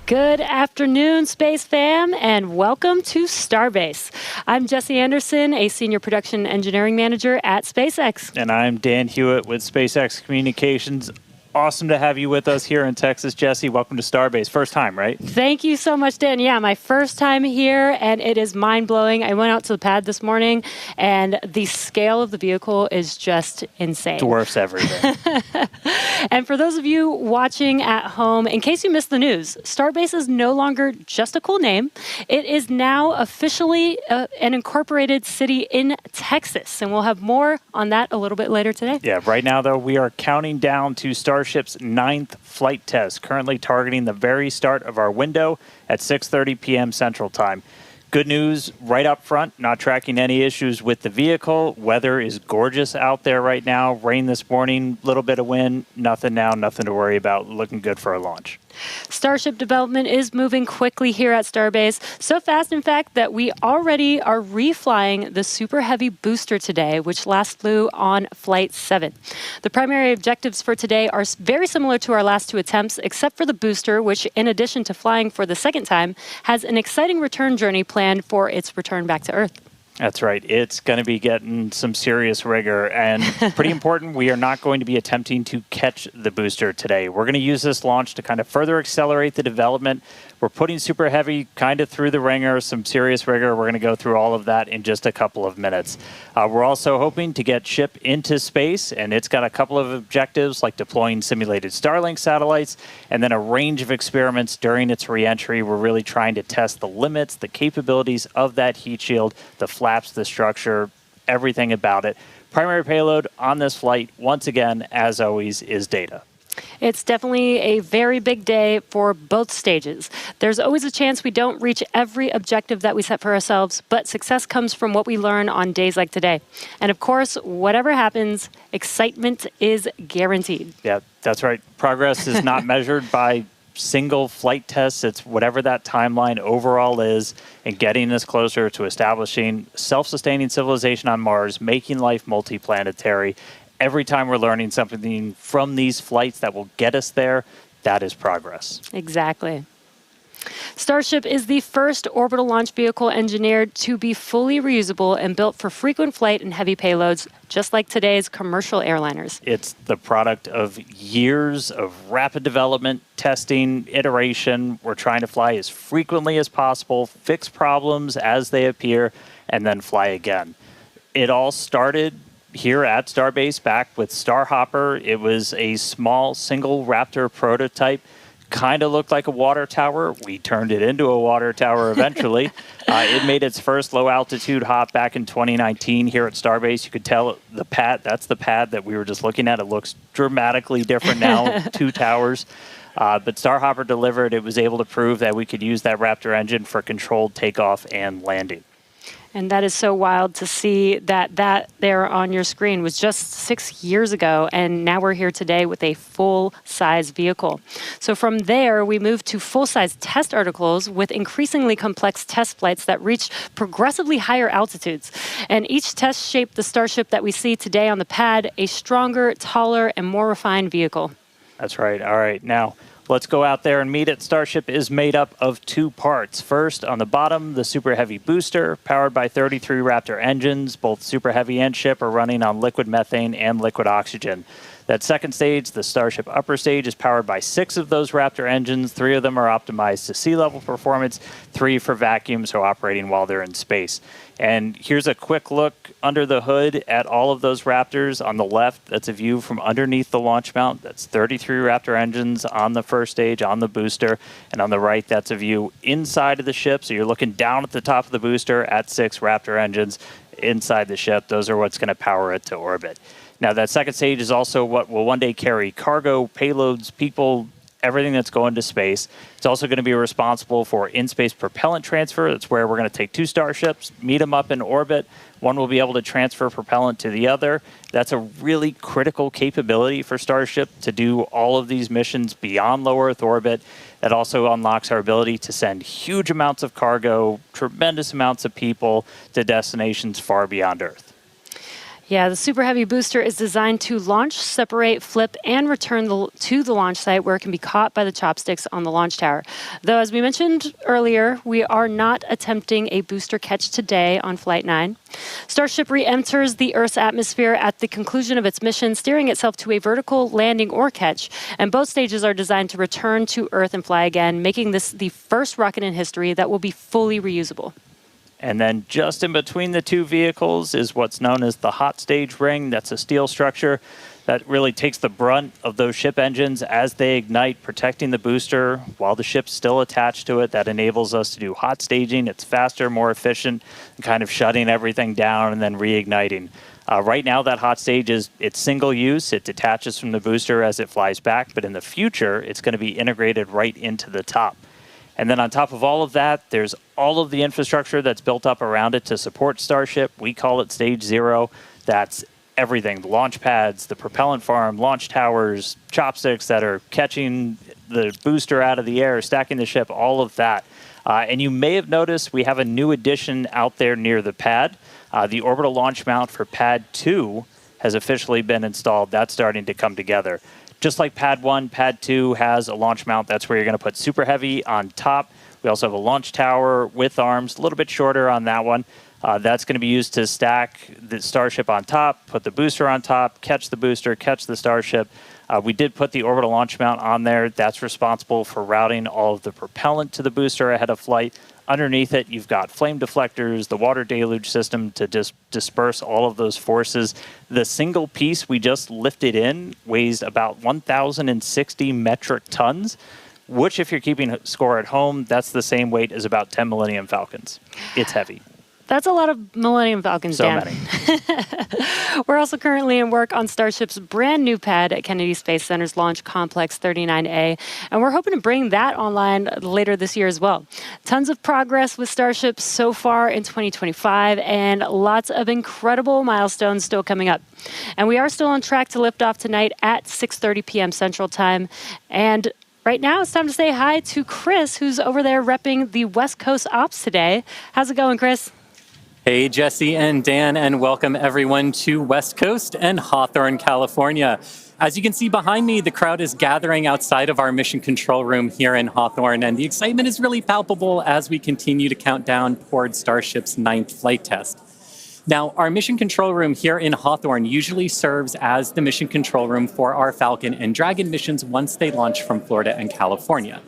Good afternoon, Space Fam, and welcome to Starbase. I'm Jesse Anderson, a Senior Production Engineering Manager at SpaceX. And I'm Dan Hewitt with SpaceX Communications. Awesome to have you with us here in Texas, Jesse. Welcome to Starbase. First time, right? Thank you so much, Dan. Yeah, my first time here, and it is mind-blowing. I went out to the pad this morning, and the scale of the vehicle is just insane. Dwarfs everything. And for those of you watching at home, in case you missed the news, Starbase is no longer just a cool name. It is now officially an incorporated city in Texas, and we'll have more on that a little bit later today. Yeah, right now, though, we are counting down to Starship's 9th flight test, currently targeting the very start of our window at 6:30 p.m. Central Time. Good news right up front, not tracking any issues with the vehicle. Weather is gorgeous out there right now. Rain this morning, little bit of wind, nothing now, nothing to worry about. Looking good for a launch. Starship development is moving quickly here at Starbase. So fast, in fact, that we already are reflying the Super Heavy booster today, which last flew on Flight 7. The primary objectives for today are very similar to our last two attempts, except for the booster, which, in addition to flying for the second time, has an exciting return journey planned for its return back to Earth. That's right. It's going to be getting some serious rigor, and pretty important, we are not going to be attempting to catch the booster today. We're going to use this launch to kind of further accelerate the development. We're putting Super Heavy kind of through the ringer, some serious rigor. We're going to go through all of that in just a couple of minutes. We're also hoping to get Ship into space, and it's got a couple of objectives like deploying simulated Starlink satellites and then a range of experiments during its reentry. We're really trying to test the limits, the capabilities of that heat shield, the flaps, the structure, everything about it. Primary payload on this flight, once again, as always, is data. It's definitely a very big day for both stages. There's always a chance we don't reach every objective that we set for ourselves, but success comes from what we learn on days like today. And of course, whatever happens, excitement is guaranteed. Yeah, that's right. Progress is not measured by single flight tests. It's whatever that timeline overall is, and getting us closer to establishing self-sustaining civilization on Mars, making life multiplanetary. Every time we're learning something from these flights that will get us there, that is progress. Exactly. Starship is the first orbital launch vehicle engineered to be fully reusable and built for frequent flight and heavy payloads, just like today's commercial airliners. It's the product of years of rapid development, testing, iteration. We're trying to fly as frequently as possible, fix problems as they appear, and then fly again. It all started here at Starbase back with Starhopper. It was a small single Raptor prototype. Kind of looked like a water tower. We turned it into a water tower eventually. It made its first low-altitude hop back in 2019 here at Starbase. You could tell the pad, that's the pad that we were just looking at. It looks dramatically different now, two towers. But Starhopper delivered. It was able to prove that we could use that Raptor engine for controlled takeoff and landing. And that is so wild to see that there on your screen was just 6 years ago, and now we're here today with a full-size vehicle. So from there, we moved to full-size test articles with increasingly complex test flights that reached progressively higher altitudes. And each test shaped the Starship that we see today on the pad, a stronger, taller, and more refined vehicle. That's right. All right. Now, let's go out there and meet it. Starship is made up of two parts. First, on the bottom, the Super Heavy booster, powered by 33 Raptor engines. Both Super Heavy and Ship are running on liquid methane and liquid oxygen. That second stage, the Starship upper stage, is powered by 6 of those Raptor engines. 3 of them are optimized to sea level performance, 3 for vacuum, so operating while they're in space. And here's a quick look under the hood at all of those Raptors. On the left, that's a view from underneath the launch mount. That's 33 Raptor engines on the first stage, on the booster. And on the right, that's a view inside of the ship. So you're looking down at the top of the booster at 6 Raptor engines inside the ship. Those are what's going to power it to orbit. Now, that second stage is also what will one day carry cargo, payloads, people, everything that's going to space. It's also going to be responsible for in-space propellant transfer. That's where we're going to take 2 Starships, meet them up in orbit. One will be able to transfer propellant to the other. That's a really critical capability for Starship to do all of these missions beyond low Earth orbit. That also unlocks our ability to send huge amounts of cargo, tremendous amounts of people to destinations far beyond Earth. Yeah, the Super Heavy booster is designed to launch, separate, flip, and return to the launch site where it can be caught by the chopsticks on the launch tower. Though, as we mentioned earlier, we are not attempting a booster catch today on Flight 9. Starship re-enters the Earth's atmosphere at the conclusion of its mission, steering itself to a vertical landing or catch, and both stages are designed to return to Earth and fly again, making this the first rocket in history that will be fully reusable. And then just in between the two vehicles is what's known as the hot stage ring. That's a steel structure that really takes the brunt of those ship engines as they ignite, protecting the booster while the ship's still attached to it. That enables us to do hot staging. It's faster, more efficient, and kind of shutting everything down and then reigniting. Right now, that hot stage it's single use. It detaches from the booster as it flies back, but in the future, it's going to be integrated right into the top. And then on top of all of that, there's all of the infrastructure that's built up around it to support Starship. We call it Stage 0. That's everything, the launch pads, the propellant farm, launch towers, chopsticks that are catching the booster out of the air, stacking the ship, all of that. And you may have noticed we have a new addition out there near the pad. The orbital launch mount for Pad 2 has officially been installed. That's starting to come together. Just like Pad 1, Pad 2 has a launch mount. That's where you're going to put Super Heavy on top. We also have a launch tower with arms, a little bit shorter on that one. That's going to be used to stack the Starship on top, put the booster on top, catch the booster, catch the Starship. We did put the orbital launch mount on there. That's responsible for routing all of the propellant to the booster ahead of flight. Underneath it, you've got flame deflectors, the water deluge system to disperse all of those forces. The single piece we just lifted in weighs about 1,060 metric tons, which if you're keeping score at home, that's the same weight as about 10 Millennium Falcons. It's heavy. That's a lot of Millennium Falcons, Dan. So many. We're also currently in work on Starship's brand new pad at Kennedy Space Center's Launch Complex 39A, and we're hoping to bring that online later this year as well. Tons of progress with Starship so far in 2025, and lots of incredible milestones still coming up. And we are still on track to lift off tonight at 6:30 p.m. Central Time. And right now, it's time to say hi to Chris, who's over there repping the West Coast Ops today. How's it going, Chris? Hey, Jesse and Dan, and welcome everyone to West Coast and Hawthorne, California. As you can see behind me, the crowd is gathering outside of our mission control room here in Hawthorne, and the excitement is really palpable as we continue to count down towards Starship's 9th flight test. Now, our mission control room here in Hawthorne usually serves as the mission control room for our Falcon and Dragon missions once they launch from Florida and California.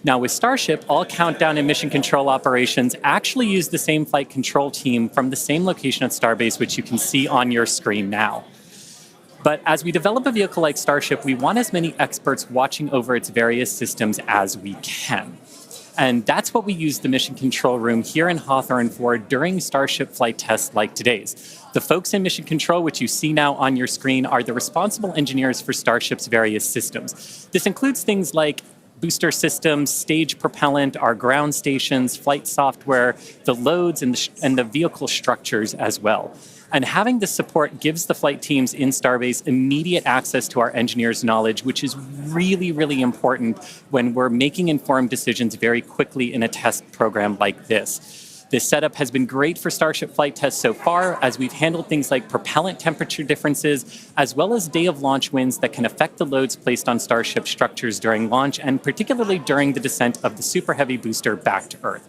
Now, with Starship, all countdown and mission control operations actually use the same flight control team from the same location at Starbase, which you can see on your screen now. But as we develop a vehicle like Starship, we want as many experts watching over its various systems as we can. And that's what we use the mission control room here in Hawthorne for during Starship flight tests like today's. The folks in mission control, which you see now on your screen, are the responsible engineers for Starship's various systems. This includes things like booster systems, stage propellant, our ground stations, flight software, the loads, and the vehicle structures as well. And having this support gives the flight teams in Starbase immediate access to our engineers' knowledge, which is really, really important when we're making informed decisions very quickly in a test program like this. This setup has been great for Starship flight tests so far, as we've handled things like propellant temperature differences, as well as day-of-launch winds that can affect the loads placed on Starship structures during launch, and particularly during the descent of the Super Heavy booster back to Earth.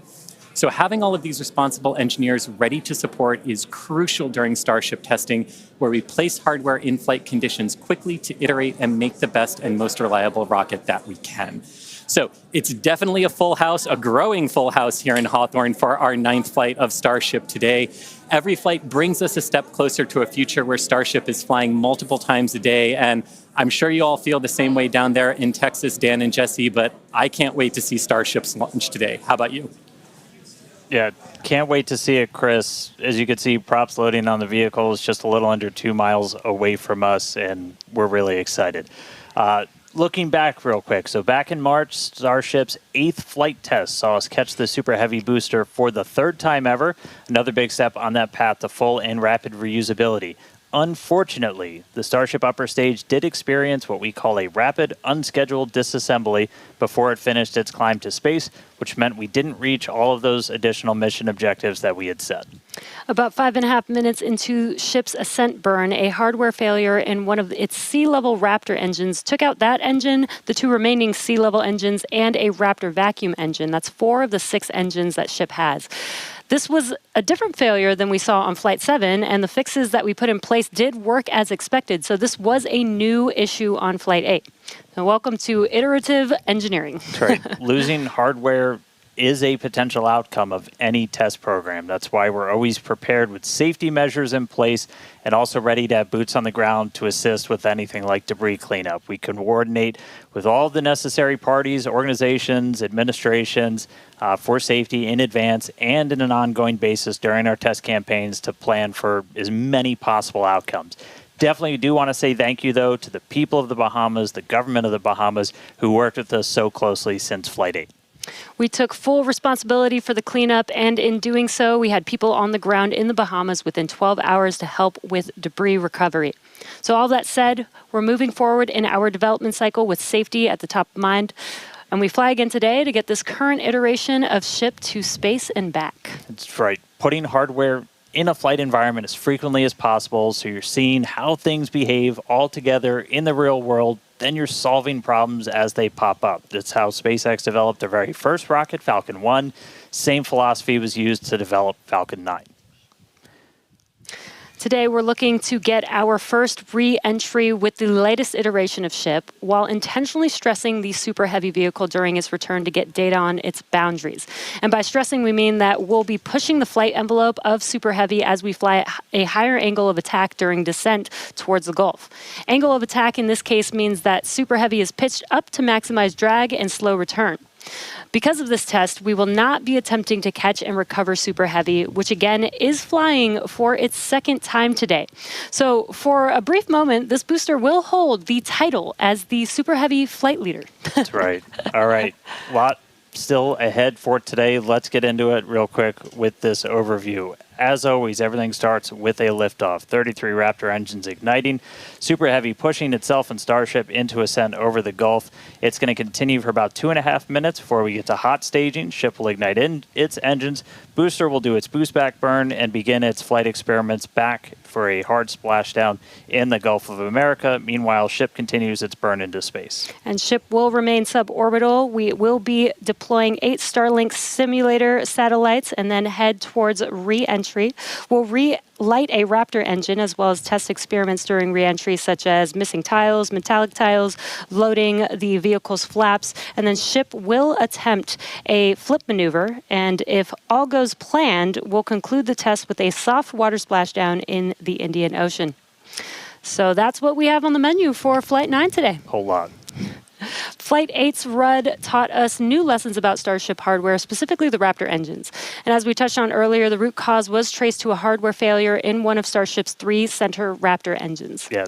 So having all of these responsible engineers ready to support is crucial during Starship testing, where we place hardware in flight conditions quickly to iterate and make the best and most reliable rocket that we can. So it's definitely a full house, a growing full house here in Hawthorne for our 9th flight of Starship today. Every flight brings us a step closer to a future where Starship is flying multiple times a day. And I'm sure you all feel the same way down there in Texas, Dan and Jesse, but I can't wait to see Starship's launch today. How about you? Yeah, can't wait to see it, Chris. As you can see, props loading on the vehicle is just a little under 2 miles away from us, and we're really excited. Looking back real quick, so back in March, Starship's 8th flight test saw us catch the Super Heavy booster for the 3rd time ever, another big step on that path to full and rapid reusability. Unfortunately, the Starship upper stage did experience what we call a rapid, unscheduled disassembly before it finished its climb to space, which meant we didn't reach all of those additional mission objectives that we had set. About 5.5 minutes into ship's ascent burn, a hardware failure in one of its sea-level Raptor engines took out that engine, the 2 remaining sea-level engines, and a Raptor vacuum engine. That's 4 of the 6 engines that ship has. This was a different failure than we saw on Flight 7, and the fixes that we put in place did work as expected. So this was a new issue on Flight 8. So welcome to iterative engineering. That's right. Losing hardware is a potential outcome of any test program. That's why we're always prepared with safety measures in place and also ready to have boots on the ground to assist with anything like debris cleanup. We can coordinate with all the necessary parties, organizations, administrations for safety in advance and in an ongoing basis during our test campaigns to plan for as many possible outcomes. Definitely do want to say thank you, though, to the people of the Bahamas, the government of the Bahamas, who worked with us so closely since Flight 8. We took full responsibility for the cleanup, and in doing so, we had people on the ground in the Bahamas within 12 hours to help with debris recovery. So all that said, we're moving forward in our development cycle with safety at the top of mind, and we fly again today to get this current iteration of ship to space and back. That's right. Putting hardware in a flight environment as frequently as possible so you're seeing how things behave all together in the real world. Then you're solving problems as they pop up. That's how SpaceX developed their very first rocket, Falcon 1. Same philosophy was used to develop Falcon 9. Today, we're looking to get our first re-entry with the latest iteration of ship while intentionally stressing the super heavy vehicle during its return to get data on its boundaries. And by stressing, we mean that we'll be pushing the flight envelope of super heavy as we fly at a higher angle of attack during descent towards the Gulf. Angle of attack in this case means that super heavy is pitched up to maximize drag and slow return. Because of this test, we will not be attempting to catch and recover Super Heavy, which again is flying for its second time today. So for a brief moment, this booster will hold the title as the Super Heavy flight leader. That's right. All right. A lot still ahead for today. Let's get into it real quick with this overview. As always, everything starts with a liftoff. 33 Raptor engines igniting. Super Heavy pushing itself and Starship into ascent over the Gulf. It's going to continue for about 2.5 minutes before we get to hot staging. Ship will ignite its engines. Booster will do its boost back burn and begin its flight experiments back for a hard splashdown in the Gulf of America. Meanwhile, ship continues its burn into space. And ship will remain suborbital. We will be deploying 8 Starlink simulator satellites and then head towards re-entry. We'll relight a Raptor engine as well as test experiments during re-entry such as missing tiles, metallic tiles, loading the vehicle's flaps, and then ship will attempt a flip maneuver, and if all goes planned, we'll conclude the test with a soft water splashdown in the Indian Ocean. So that's what we have on the menu for Flight 9 today. Whole lot. Flight 8's RUD taught us new lessons about Starship hardware, specifically the Raptor engines. And as we touched on earlier, the root cause was traced to a hardware failure in one of Starship's 3 center Raptor engines. Yeah,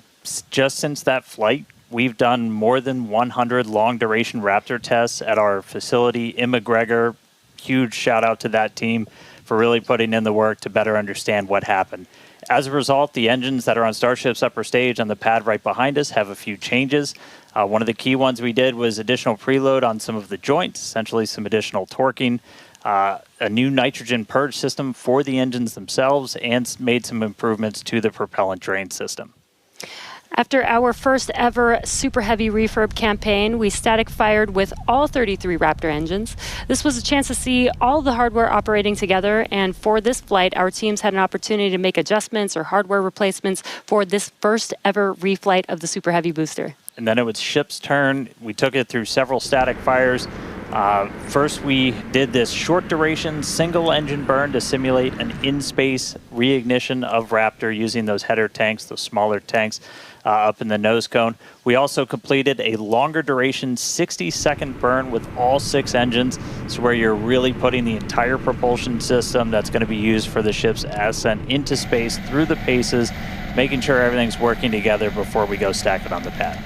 just since that flight, we've done more than 100 long-duration Raptor tests at our facility in McGregor. Huge shout out to that team for really putting in the work to better understand what happened. As a result, the engines that are on Starship's upper stage on the pad right behind us have a few changes. One of the key ones we did was additional preload on some of the joints, essentially some additional torquing, a new nitrogen purge system for the engines themselves, and made some improvements to the propellant drain system. After our first ever Super Heavy refurb campaign, we static fired with all 33 Raptor engines. This was a chance to see all the hardware operating together, and for this flight, our teams had an opportunity to make adjustments or hardware replacements for this first ever reflight of the Super Heavy booster. And then it was ship's turn. We took it through several static fires. First, we did this short duration single engine burn to simulate an in-space reignition of Raptor using those header tanks, those smaller tanks up in the nose cone. We also completed a longer duration 60-second burn with all 6 engines. So where you're really putting the entire propulsion system that's going to be used for the ship's ascent into space through the paces, making sure everything's working together before we go stack it on the pad.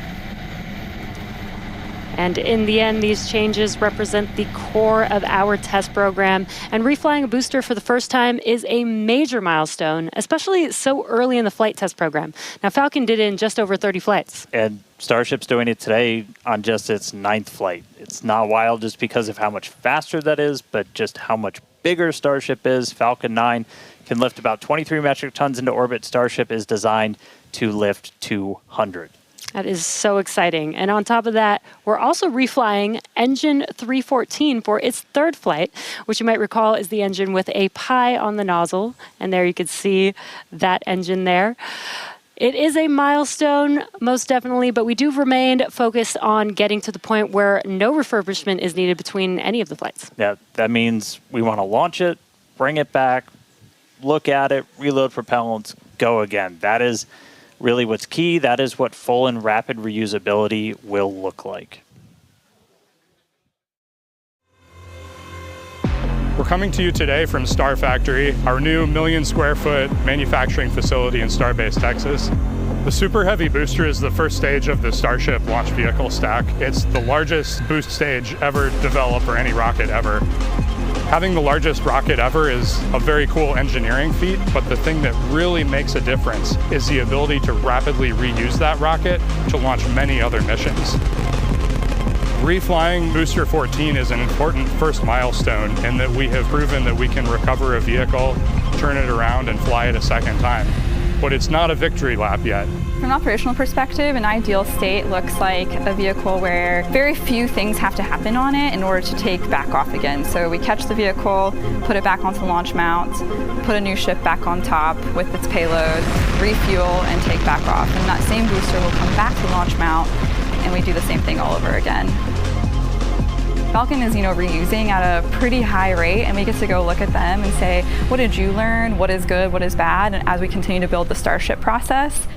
And in the end, these changes represent the core of our test program. And reflying a booster for the first time is a major milestone, especially so early in the flight test program. Now, Falcon did it in just over 30 flights. And Starship's doing it today on just its 9th flight. It's not wild just because of how much faster that is, but just how much bigger Starship is. Falcon 9 can lift about 23 metric tons into orbit. Starship is designed to lift 200. That is so exciting. And on top of that, we're also reflying Engine 314 for its third flight, which you might recall is the engine with a pie on the nozzle. And there you can see that engine there. It is a milestone, most definitely, but we do remain focused on getting to the point where no refurbishment is needed between any of the flights. Yeah, that means we want to launch it, bring it back, look at it, reload propellants, go again. That is really what's key. That is what full and rapid reusability will look like. We're coming to you today from Star Factory, our new million-square-foot manufacturing facility in Starbase, Texas. The Super Heavy booster is the first stage of the Starship launch vehicle stack. It's the largest boost stage ever developed for any rocket ever. Having the largest rocket ever is a very cool engineering feat, but the thing that really makes a difference is the ability to rapidly reuse that rocket to launch many other missions. Reflying Booster 14 is an important first milestone in that we have proven that we can recover a vehicle, turn it around, and fly it a second time. But it's not a victory lap yet. From an operational perspective, an ideal state looks like a vehicle where very few things have to happen on it in order to take back off again. So we catch the vehicle, put it back onto the launch mount, put a new ship back on top with its payload, refuel, and take back off. And that same booster will come back to the launch mount, and we do the same thing all over again. Falcon is, reusing at a pretty high rate, and we get to go look at them and say, what did you learn? What is good? What is bad? And as we continue to build the Starship process.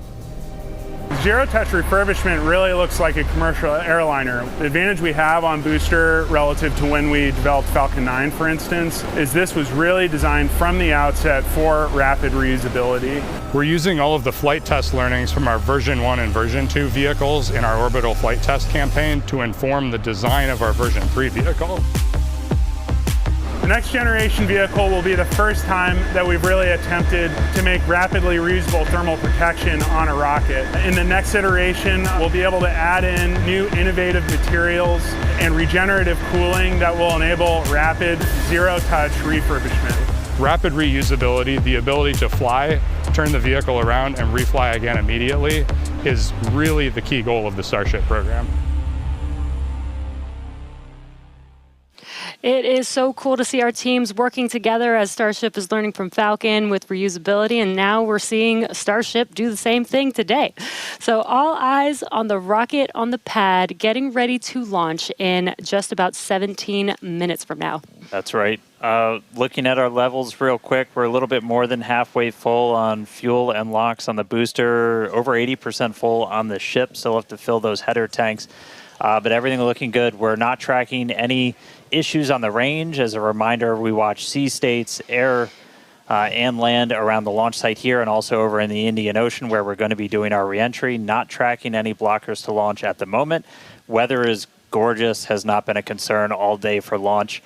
Zero-touch refurbishment really looks like a commercial airliner. The advantage we have on Booster relative to when we developed Falcon 9, for instance, is this was really designed from the outset for rapid reusability. We're using all of the flight test learnings from our version 1 and version 2 vehicles in our orbital flight test campaign to inform the design of our version 3 vehicle. The next generation vehicle will be the first time that we've really attempted to make rapidly reusable thermal protection on a rocket. In the next iteration, we'll be able to add in new innovative materials and regenerative cooling that will enable rapid zero-touch refurbishment. Rapid reusability, the ability to fly, turn the vehicle around, and refly again immediately is really the key goal of the Starship program. It is so cool to see our teams working together as Starship is learning from Falcon with reusability, and now we're seeing Starship do the same thing today. So all eyes on the rocket on the pad, getting ready to launch in just about 17 minutes from now. That's right. Looking at our levels real quick, we're a little bit more than halfway full on fuel and LOX on the booster, over 80% full on the ship. Still have to fill those header tanks. But everything looking good. We're not tracking any issues on the range. As a reminder, we watch sea states, air, and land around the launch site here and also over in the Indian Ocean where we're going to be doing our reentry. Not tracking any blockers to launch at the moment. Weather is gorgeous, has not been a concern all day for launch.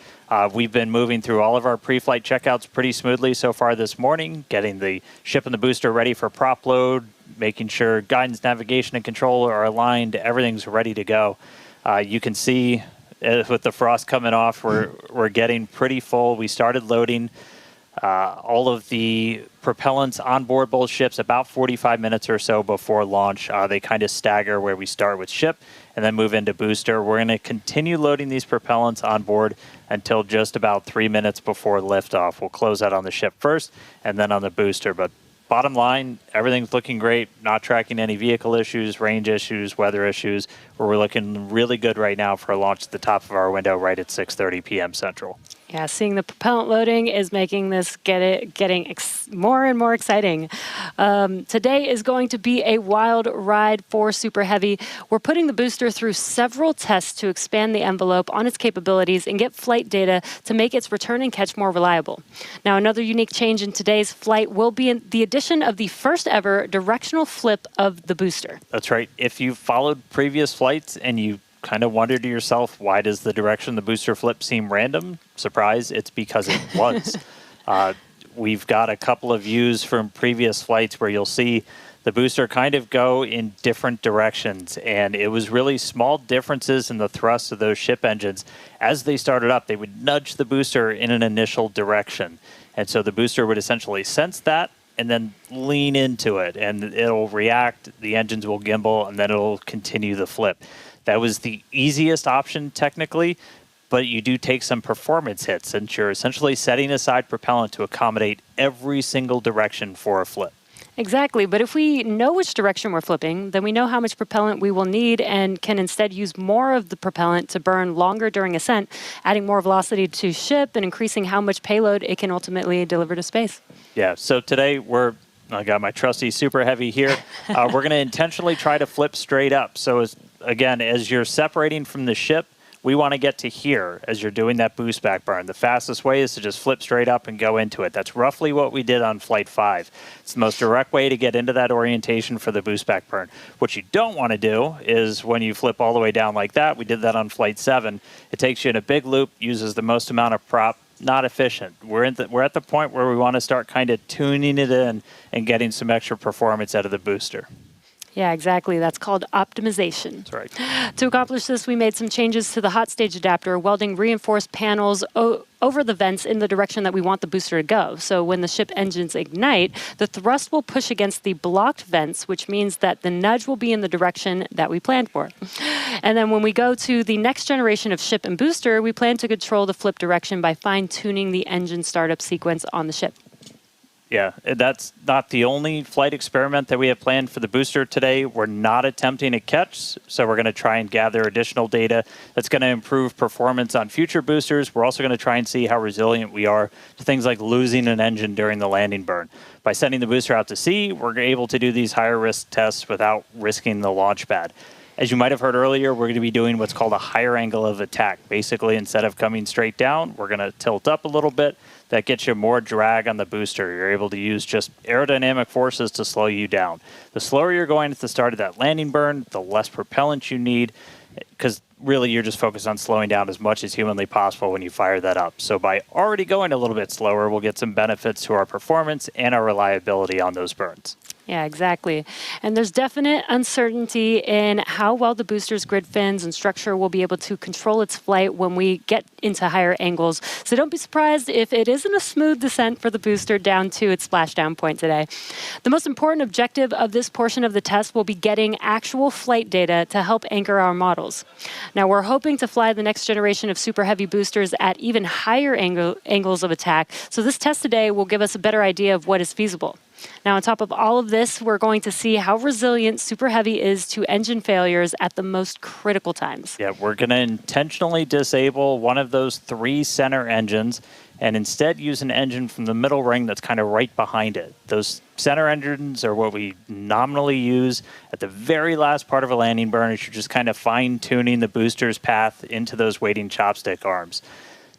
We've been moving through all of our pre-flight checkouts pretty smoothly so far this morning, getting the ship and the booster ready for prop load, making sure guidance, navigation, and control are aligned. Everything's ready to go. You can see with the frost coming off, we're getting pretty full. We started loading all of the propellants on board both ships about 45 minutes or so before launch. They kind of stagger where we start with ship and then move into booster. We're going to continue loading these propellants on board until just about 3 minutes before liftoff. We'll close out on the ship first and then on the booster. But bottom line, everything's looking great. Not tracking any vehicle issues, range issues, weather issues. We're looking really good right now for a launch at the top of our window right at 6:30 p.m. Central. Yeah, seeing the propellant loading is making this getting more and more exciting. Today is going to be a wild ride for Super Heavy. We're putting the booster through several tests to expand the envelope on its capabilities and get flight data to make its return and catch more reliable. Now, another unique change in today's flight will be the addition of the first ever directional flip of the booster. That's right. If you followed previous flights and you kind of wonder to yourself, why does the direction of the booster flip seem random? Surprise, it's because it was. We've got a couple of views from previous flights where you'll see the booster kind of go in different directions, and it was really small differences in the thrust of those ship engines. As they started up, they would nudge the booster in an initial direction, and so the booster would essentially sense that and then lean into it, and it'll react, the engines will gimbal, and then it'll continue the flip. That was the easiest option technically, but you do take some performance hits since you're essentially setting aside propellant to accommodate every single direction for a flip. Exactly, but if we know which direction we're flipping, then we know how much propellant we will need and can instead use more of the propellant to burn longer during ascent, adding more velocity to ship and increasing how much payload it can ultimately deliver to space. Yeah, so today I got my trusty Super Heavy here. We're going to intentionally try to flip straight up. So as you're separating from the ship, we want to get to here as you're doing that boost back burn. The fastest way is to just flip straight up and go into it. That's roughly what we did on Flight 5. It's the most direct way to get into that orientation for the boost back burn. What you don't want to do is when you flip all the way down like that, we did that on Flight 7, it takes you in a big loop, uses the most amount of prop, not efficient. We're at the point where we want to start kind of tuning it in and getting some extra performance out of the booster. Yeah, exactly. That's called optimization. That's right. To accomplish this, we made some changes to the hot stage adapter, welding reinforced panels over the vents in the direction that we want the booster to go. So when the ship engines ignite, the thrust will push against the blocked vents, which means that the nudge will be in the direction that we planned for. And then when we go to the next generation of ship and booster, we plan to control the flip direction by fine-tuning the engine startup sequence on the ship. Yeah, that's not the only flight experiment that we have planned for the booster today. We're not attempting a catch, so we're going to try and gather additional data that's going to improve performance on future boosters. We're also going to try and see how resilient we are to things like losing an engine during the landing burn. By sending the booster out to sea, we're able to do these higher risk tests without risking the launch pad. As you might have heard earlier, we're going to be doing what's called a higher angle of attack. Basically, instead of coming straight down, we're going to tilt up a little bit. That gets you more drag on the booster. You're able to use just aerodynamic forces to slow you down. The slower you're going at the start of that landing burn, the less propellant you need, because really you're just focused on slowing down as much as humanly possible when you fire that up. So by already going a little bit slower, we'll get some benefits to our performance and our reliability on those burns. Yeah, exactly. And there's definite uncertainty in how well the booster's grid fins and structure will be able to control its flight when we get into higher angles. So don't be surprised if it isn't a smooth descent for the booster down to its splashdown point today. The most important objective of this portion of the test will be getting actual flight data to help anchor our models. Now, we're hoping to fly the next generation of super heavy boosters at even higher angles of attack. So this test today will give us a better idea of what is feasible. Now, on top of all of this, we're going to see how resilient Super Heavy is to engine failures at the most critical times. Yeah, we're going to intentionally disable one of those 3 center engines and instead use an engine from the middle ring that's kind of right behind it. Those center engines are what we nominally use at the very last part of a landing burn as you're just kind of fine-tuning the booster's path into those waiting chopstick arms.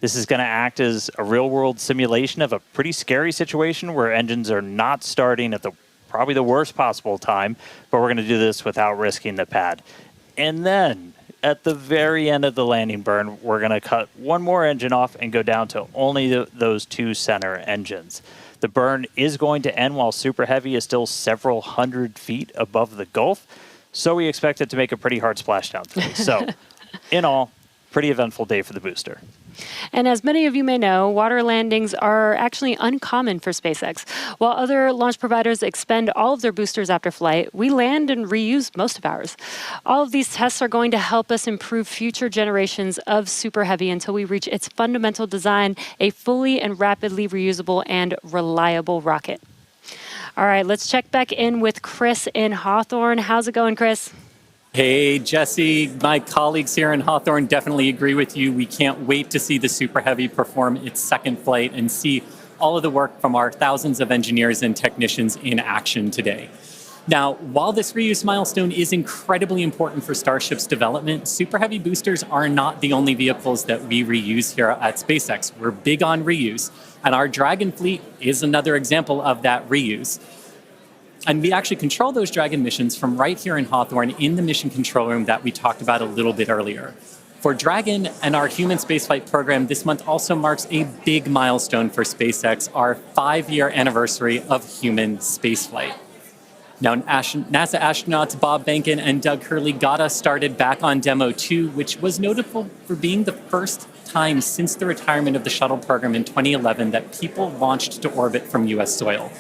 This is going to act as a real-world simulation of a pretty scary situation where engines are not starting at probably the worst possible time, but we're going to do this without risking the pad. And then, at the very end of the landing burn, we're going to cut one more engine off and go down to only those 2 center engines. The burn is going to end while Super Heavy is still several hundred feet above the Gulf, so we expect it to make a pretty hard splashdown today. So, in all, pretty eventful day for the booster. And as many of you may know, water landings are actually uncommon for SpaceX. While other launch providers expend all of their boosters after flight, we land and reuse most of ours. All of these tests are going to help us improve future generations of Super Heavy until we reach its fundamental design, a fully and rapidly reusable and reliable rocket. All right, let's check back in with Chris in Hawthorne. How's it going, Chris? Hey, Jesse, my colleagues here in Hawthorne definitely agree with you. We can't wait to see the Super Heavy perform its second flight and see all of the work from our thousands of engineers and technicians in action today. Now, while this reuse milestone is incredibly important for Starship's development, Super Heavy boosters are not the only vehicles that we reuse here at SpaceX. We're big on reuse, and our Dragon fleet is another example of that reuse. And we actually control those Dragon missions from right here in Hawthorne in the mission control room that we talked about a little bit earlier. For Dragon and our human spaceflight program, this month also marks a big milestone for SpaceX, our 5-year anniversary of human spaceflight. Now, NASA astronauts Bob Behnken and Doug Hurley got us started back on Demo 2, which was notable for being the first time since the retirement of the shuttle program in 2011 that people launched to orbit from U.S. soil.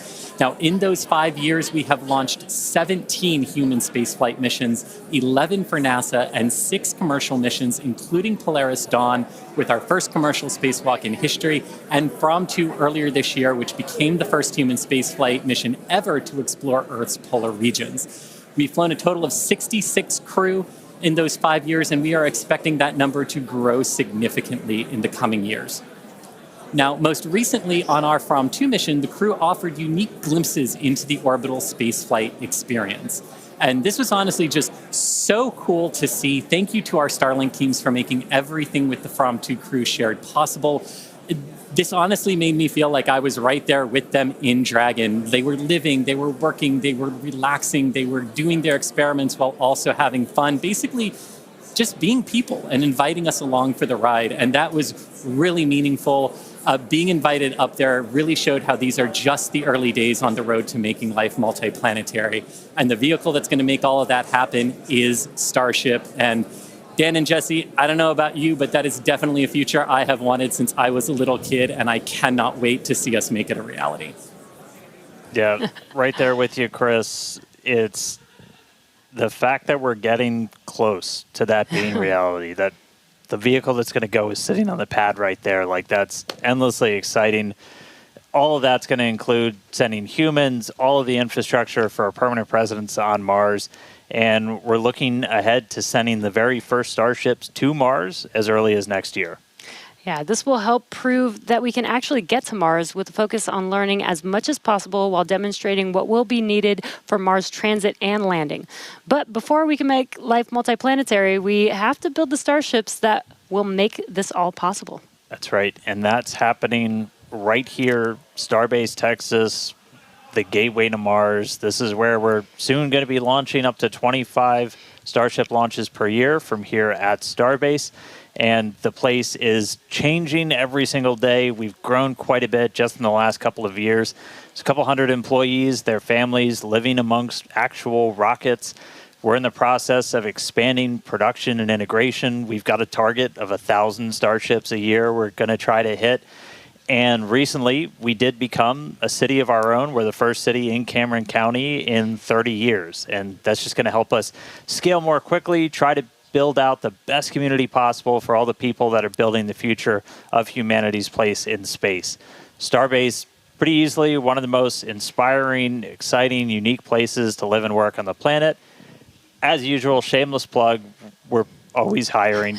Now, in those 5 years, we have launched 17 human spaceflight missions, 11 for NASA, and 6 commercial missions, including Polaris Dawn, with our first commercial spacewalk in history, and From-2 earlier this year, which became the first human spaceflight mission ever to explore Earth's polar regions. We've flown a total of 66 crew in those 5 years, and we are expecting that number to grow significantly in the coming years. Now, most recently on our From-2 mission, the crew offered unique glimpses into the orbital spaceflight experience. And this was honestly just so cool to see. Thank you to our Starlink teams for making everything with the From-2 crew shared possible. This honestly made me feel like I was right there with them in Dragon. They were living, they were working, they were relaxing, they were doing their experiments while also having fun. Basically, just being people and inviting us along for the ride. And that was really meaningful. Being invited up there really showed how these are just the early days on the road to making life multiplanetary. And the vehicle that's going to make all of that happen is Starship. And Dan and Jesse, I don't know about you, but that is definitely a future I have wanted since I was a little kid, and I cannot wait to see us make it a reality. Yeah, right there with you, Chris. It's the fact that we're getting close to that being reality, that the vehicle that's going to go is sitting on the pad right there. Like, that's endlessly exciting. All of that's going to include sending humans, all of the infrastructure for a permanent presence on Mars. And we're looking ahead to sending the very first Starships to Mars as early as next year. Yeah, this will help prove that we can actually get to Mars with a focus on learning as much as possible while demonstrating what will be needed for Mars transit and landing. But before we can make life multiplanetary, we have to build the starships that will make this all possible. That's right. And that's happening right here, Starbase, Texas, the gateway to Mars. This is where we're soon going to be launching up to 25 Starship launches per year from here at Starbase. And the place is changing every single day. We've grown quite a bit just in the last couple of years. There's a couple hundred employees, their families living amongst actual rockets. We're in the process of expanding production and integration. We've got a target of 1,000 Starships a year we're going to try to hit. And recently, we did become a city of our own. We're the first city in Cameron County in 30 years. And that's just going to help us scale more quickly, try to build out the best community possible for all the people that are building the future of humanity's place in space. Starbase, pretty easily one of the most inspiring, exciting, unique places to live and work on the planet. As usual, shameless plug, we're always hiring.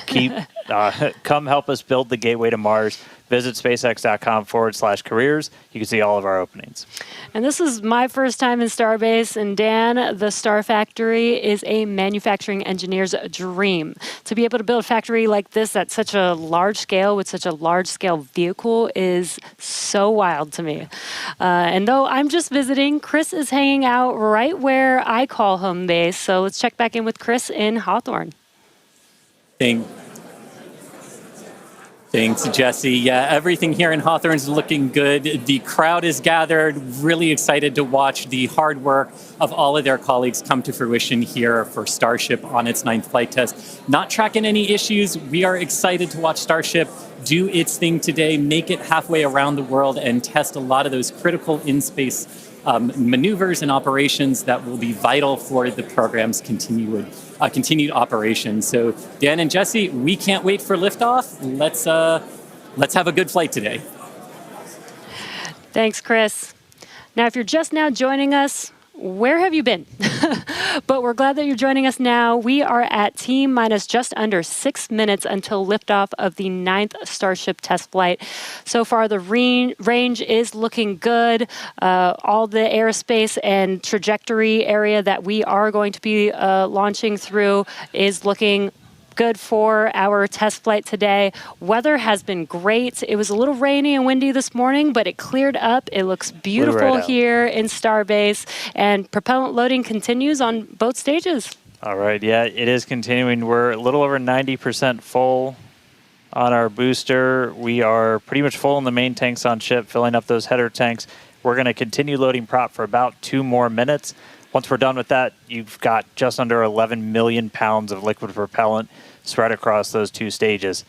Come help us build the gateway to Mars. Visit spacex.com/careers. You can see all of our openings. And this is my first time in Starbase, and Dan, the Star Factory is a manufacturing engineer's dream. To be able to build a factory like this at such a large scale with such a large scale vehicle is so wild to me. And though I'm just visiting, Chris is hanging out right where I call home base. So let's check back in with Chris in Hawthorne. Thanks, Jesse. Yeah, everything here in Hawthorne is looking good. The crowd is gathered, really excited to watch the hard work of all of their colleagues come to fruition here for Starship on its 9th flight test. Not tracking any issues. We are excited to watch Starship do its thing today, make it halfway around the world, and test a lot of those critical in-space maneuvers and operations that will be vital for the program's continued operation. So Dan and Jesse, we can't wait for liftoff. Let's have a good flight today. Thanks, Chris. Now, if you're just now joining us, where have you been? But we're glad that you're joining us now. We are at T-minus just under 6 minutes until liftoff of the 9th Starship test flight. So far, the range is looking good. All the airspace and trajectory area that we are going to be launching through is looking good for our test flight today. Weather has been great. It was a little rainy and windy this morning, but it cleared up. It looks beautiful here in Starbase, and propellant loading continues on both stages. All right, yeah, it is continuing. We're a little over 90% full on our booster. We are pretty much full in the main tanks on ship, filling up those header tanks. We're going to continue loading prop for about 2 more minutes. Once we're done with that, you've got just under 11 million pounds of liquid propellant spread across those 2 stages.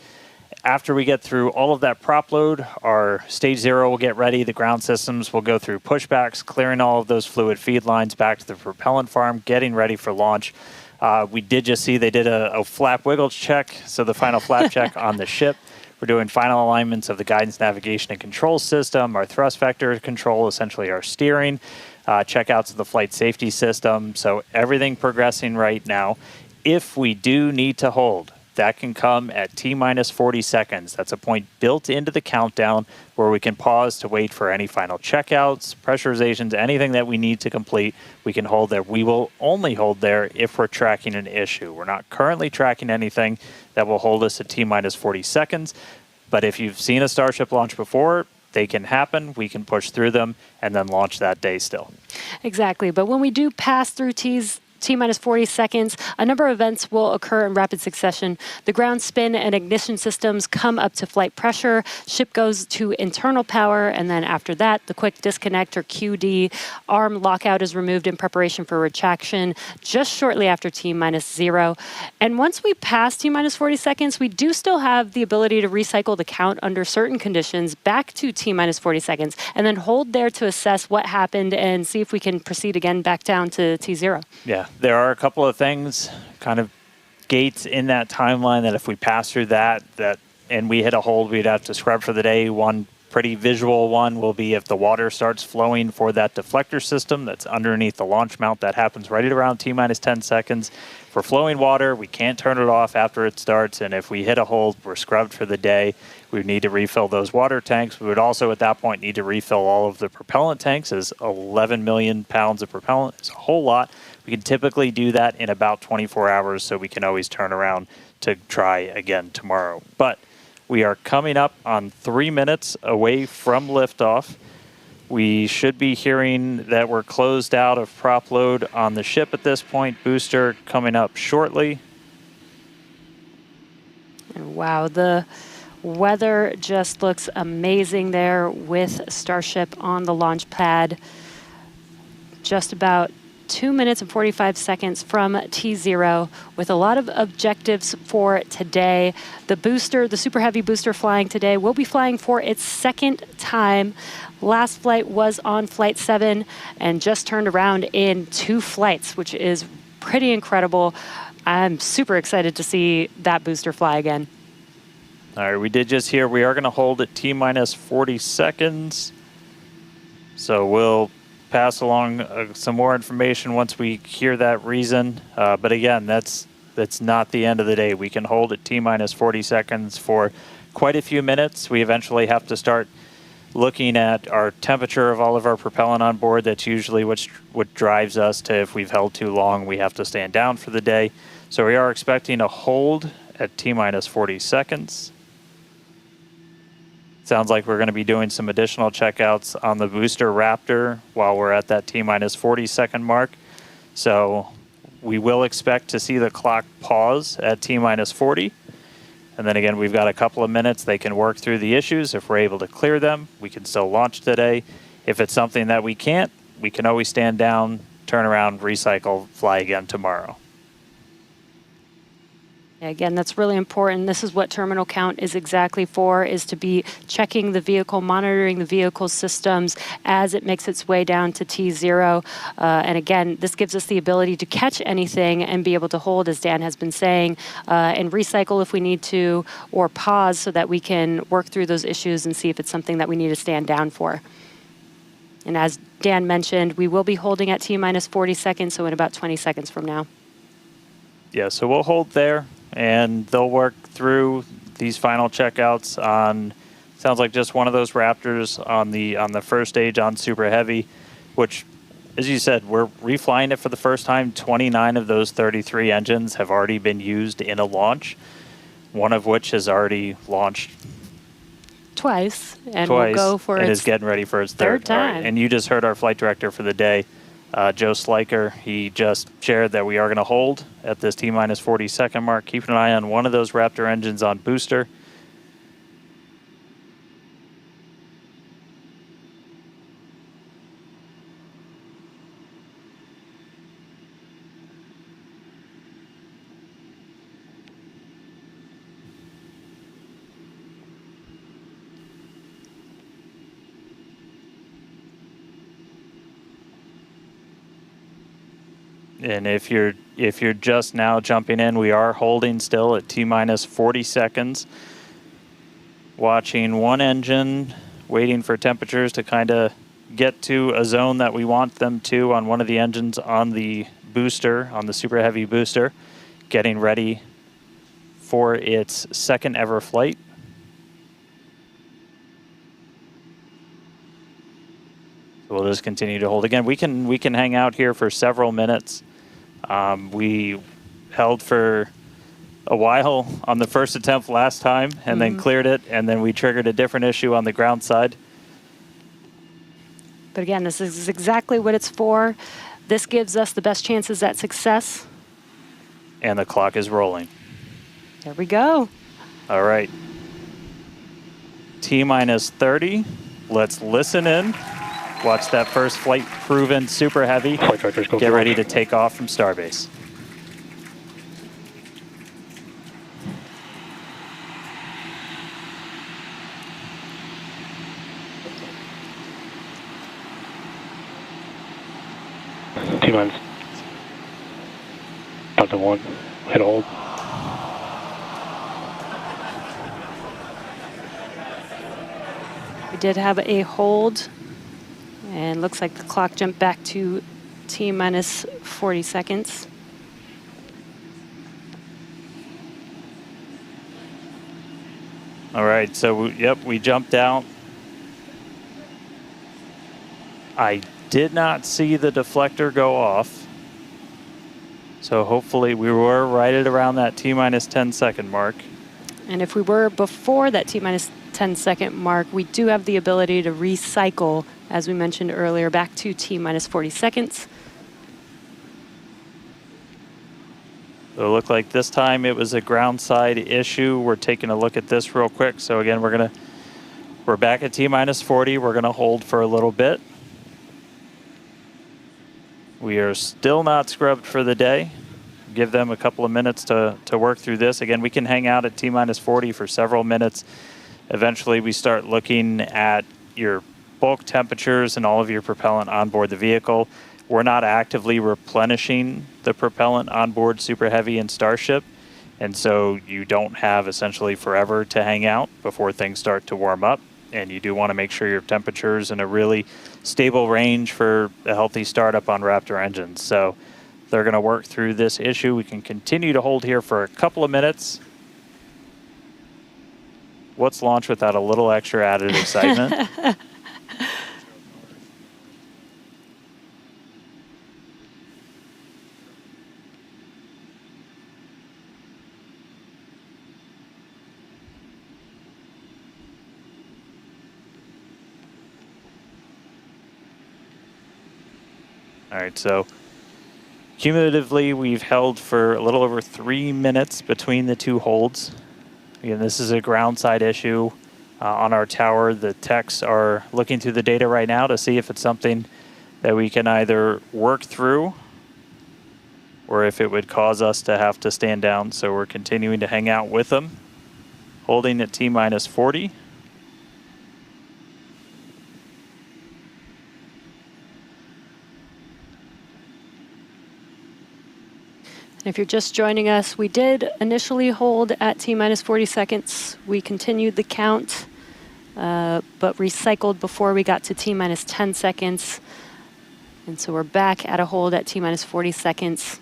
After we get through all of that prop load, our stage 0 will get ready. The ground systems will go through pushbacks, clearing all of those fluid feed lines back to the propellant farm, getting ready for launch. We did just see they did a flap wiggle check, so the final flap check on the ship. We're doing final alignments of the guidance, navigation, and control system, our thrust vector control, essentially our steering, checkouts of the flight safety system. So everything progressing right now. If we do need to hold, that can come at T-minus 40 seconds. That's a point built into the countdown where we can pause to wait for any final checkouts, pressurizations, anything that we need to complete. We can hold there. We will only hold there if we're tracking an issue. We're not currently tracking anything that will hold us at T-minus 40 seconds. But if you've seen a Starship launch before, they can happen. We can push through them and then launch that day still. Exactly. But when we do pass through T-minus 40 seconds, a number of events will occur in rapid succession. The ground spin and ignition systems come up to flight pressure, ship goes to internal power, and then after that, the quick disconnect or QD arm lockout is removed in preparation for retraction just shortly after T-minus 0. And once we pass T-minus 40 seconds, we do still have the ability to recycle the count under certain conditions back to T-minus 40 seconds, and then hold there to assess what happened and see if we can proceed again back down to T0. Yeah. There are a couple of things, kind of gates in that timeline that if we pass through that and we hit a hold, we'd have to scrub for the day. One pretty visual one will be if the water starts flowing for that deflector system that's underneath the launch mount. That happens right at around T-minus 10 seconds. For flowing water, we can't turn it off after it starts, and if we hit a hold, we're scrubbed for the day. We would need to refill those water tanks. We would also, at that point, need to refill all of the propellant tanks, as 11 million pounds of propellant is a whole lot. We can typically do that in about 24 hours, so we can always turn around to try again tomorrow. But we are coming up on 3 minutes away from liftoff. We should be hearing that we're closed out of prop load on the ship at this point. Booster coming up shortly. Wow, the weather just looks amazing there with Starship on the launch pad. Just about 2 minutes and 45 seconds from T0 with a lot of objectives for today. The booster, the Super Heavy booster flying today, will be flying for its 2nd time. Last flight was on Flight 7 and just turned around in 2 flights, which is pretty incredible. I'm super excited to see that booster fly again. All right, we did just hear we are going to hold at T-minus 40 seconds. So we'll pass along some more information once we hear that reason. But again, that's not the end of the day. We can hold at T-minus 40 seconds for quite a few minutes. We eventually have to start looking at our temperature of all of our propellant on board. That's usually what drives us to, if we've held too long, we have to stand down for the day. So we are expecting a hold at T-minus 40 seconds. Sounds like we're going to be doing some additional checkouts on the booster Raptor while we're at that T-minus 40 second mark. So we will expect to see the clock pause at T-minus 40. And then again, we've got a couple of minutes. They can work through the issues. If we're able to clear them, we can still launch today. If it's something that we can't, we can always stand down, turn around, recycle, fly again tomorrow. Again, that's really important. This is what terminal count is exactly for, is to be checking the vehicle, monitoring the vehicle systems as it makes its way down to T0. And again, this gives us the ability to catch anything and be able to hold, as Dan has been saying, and recycle if we need to, or pause so that we can work through those issues and see if it's something that we need to stand down for. And as Dan mentioned, we will be holding at T-minus 40 seconds, so in about 20 seconds from now. Yeah, so we'll hold there, and they'll work through these final checkouts on, sounds like just one of those Raptors on the first stage on Super Heavy, which, as you said, we're reflying it for the first time. 29 of those 33 engines have already been used in a launch, one of which has already launched twice, and we'll go for and its is getting ready for its third time. All right. And you just heard our flight director for the day, Joe Sliker. He just shared that we are going to hold at this T-minus 40 second mark, keeping an eye on one of those Raptor engines on booster. And if you're just now jumping in, we are holding still at T-minus 40 seconds. Watching one engine, waiting for temperatures to kind of get to a zone that we want them to on one of the engines on the booster, on the Super Heavy booster, getting ready for its second ever flight. So we'll just continue to hold. Again, we can hang out here for several minutes. We held for a while on the first attempt last time and then cleared it, and then we triggered a different issue on the ground side. But again, this is exactly what it's for. This gives us the best chances at success. And the clock is rolling. There we go. All right. T-minus 30. Let's listen in. Watch that first flight proven Super Heavy. Get ready to take off from Starbase. T-minus. Delta 1. Hit hold. We did have a hold, and looks like the clock jumped back to T-minus 40 seconds. All right, so we jumped out. I did not see the deflector go off. So hopefully we were right at around that T-minus 10-second mark. And if we were before that T-minus 10-second mark, we do have the ability to recycle, as we mentioned earlier, back to T-minus 40 seconds. So it looked like this time it was a ground side issue. We're taking a look at this real quick. So again, we're back at T-minus 40. We're gonna hold for a little bit. We are still not scrubbed for the day. Give them a couple of minutes to work through this. Again, we can hang out at T-minus 40 for several minutes. Eventually, we start looking at your bulk temperatures and all of your propellant on board the vehicle. We're not actively replenishing the propellant on board Super Heavy and Starship, and so you don't have essentially forever to hang out before things start to warm up. And you do want to make sure your temperature's in a really stable range for a healthy startup on Raptor engines. So they're going to work through this issue. We can continue to hold here for a couple of minutes. What's launch without a little extra added excitement? All right, so cumulatively, we've held for a little over 3 minutes between the two holds. Again, this is a ground side issue on our tower. The techs are looking through the data right now to see if it's something that we can either work through or if it would cause us to have to stand down. So we're continuing to hang out with them, holding at T-minus 40. If you're just joining us, we did initially hold at T-minus 40 seconds. We continued the count, but recycled before we got to T-minus 10 seconds. And so we're back at a hold at T-minus 40 seconds,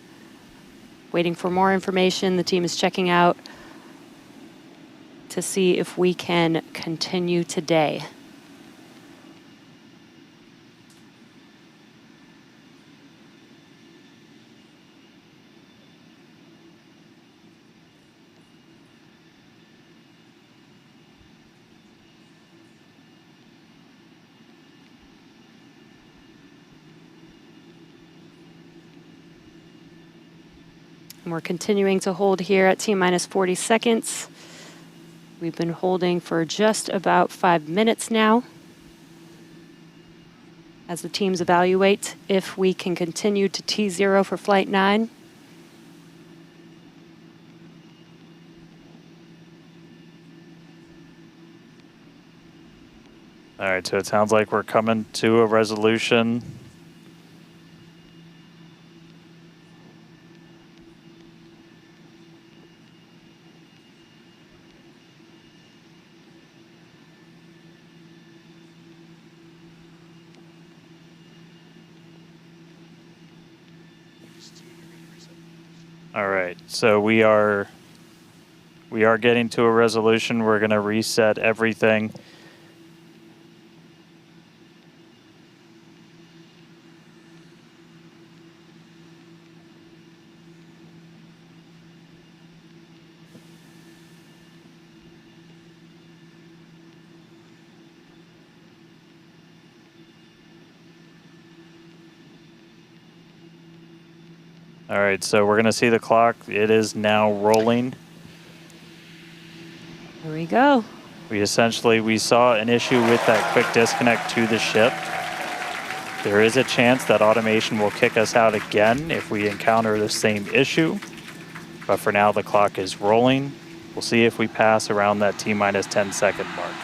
waiting for more information. The team is checking out to see if we can continue today. And we're continuing to hold here at T-minus 40 seconds. We've been holding for just about 5 minutes now as the teams evaluate if we can continue to T0 for Flight 9. All right, so it sounds like we're coming to a resolution. All right, so we are getting to a resolution. We're going to reset everything. All right, so we're going to see the clock. It is now rolling. Here we go. We saw an issue with that quick disconnect to the ship. There is a chance that automation will kick us out again if we encounter the same issue. But for now, the clock is rolling. We'll see if we pass around that T-minus 10-second mark.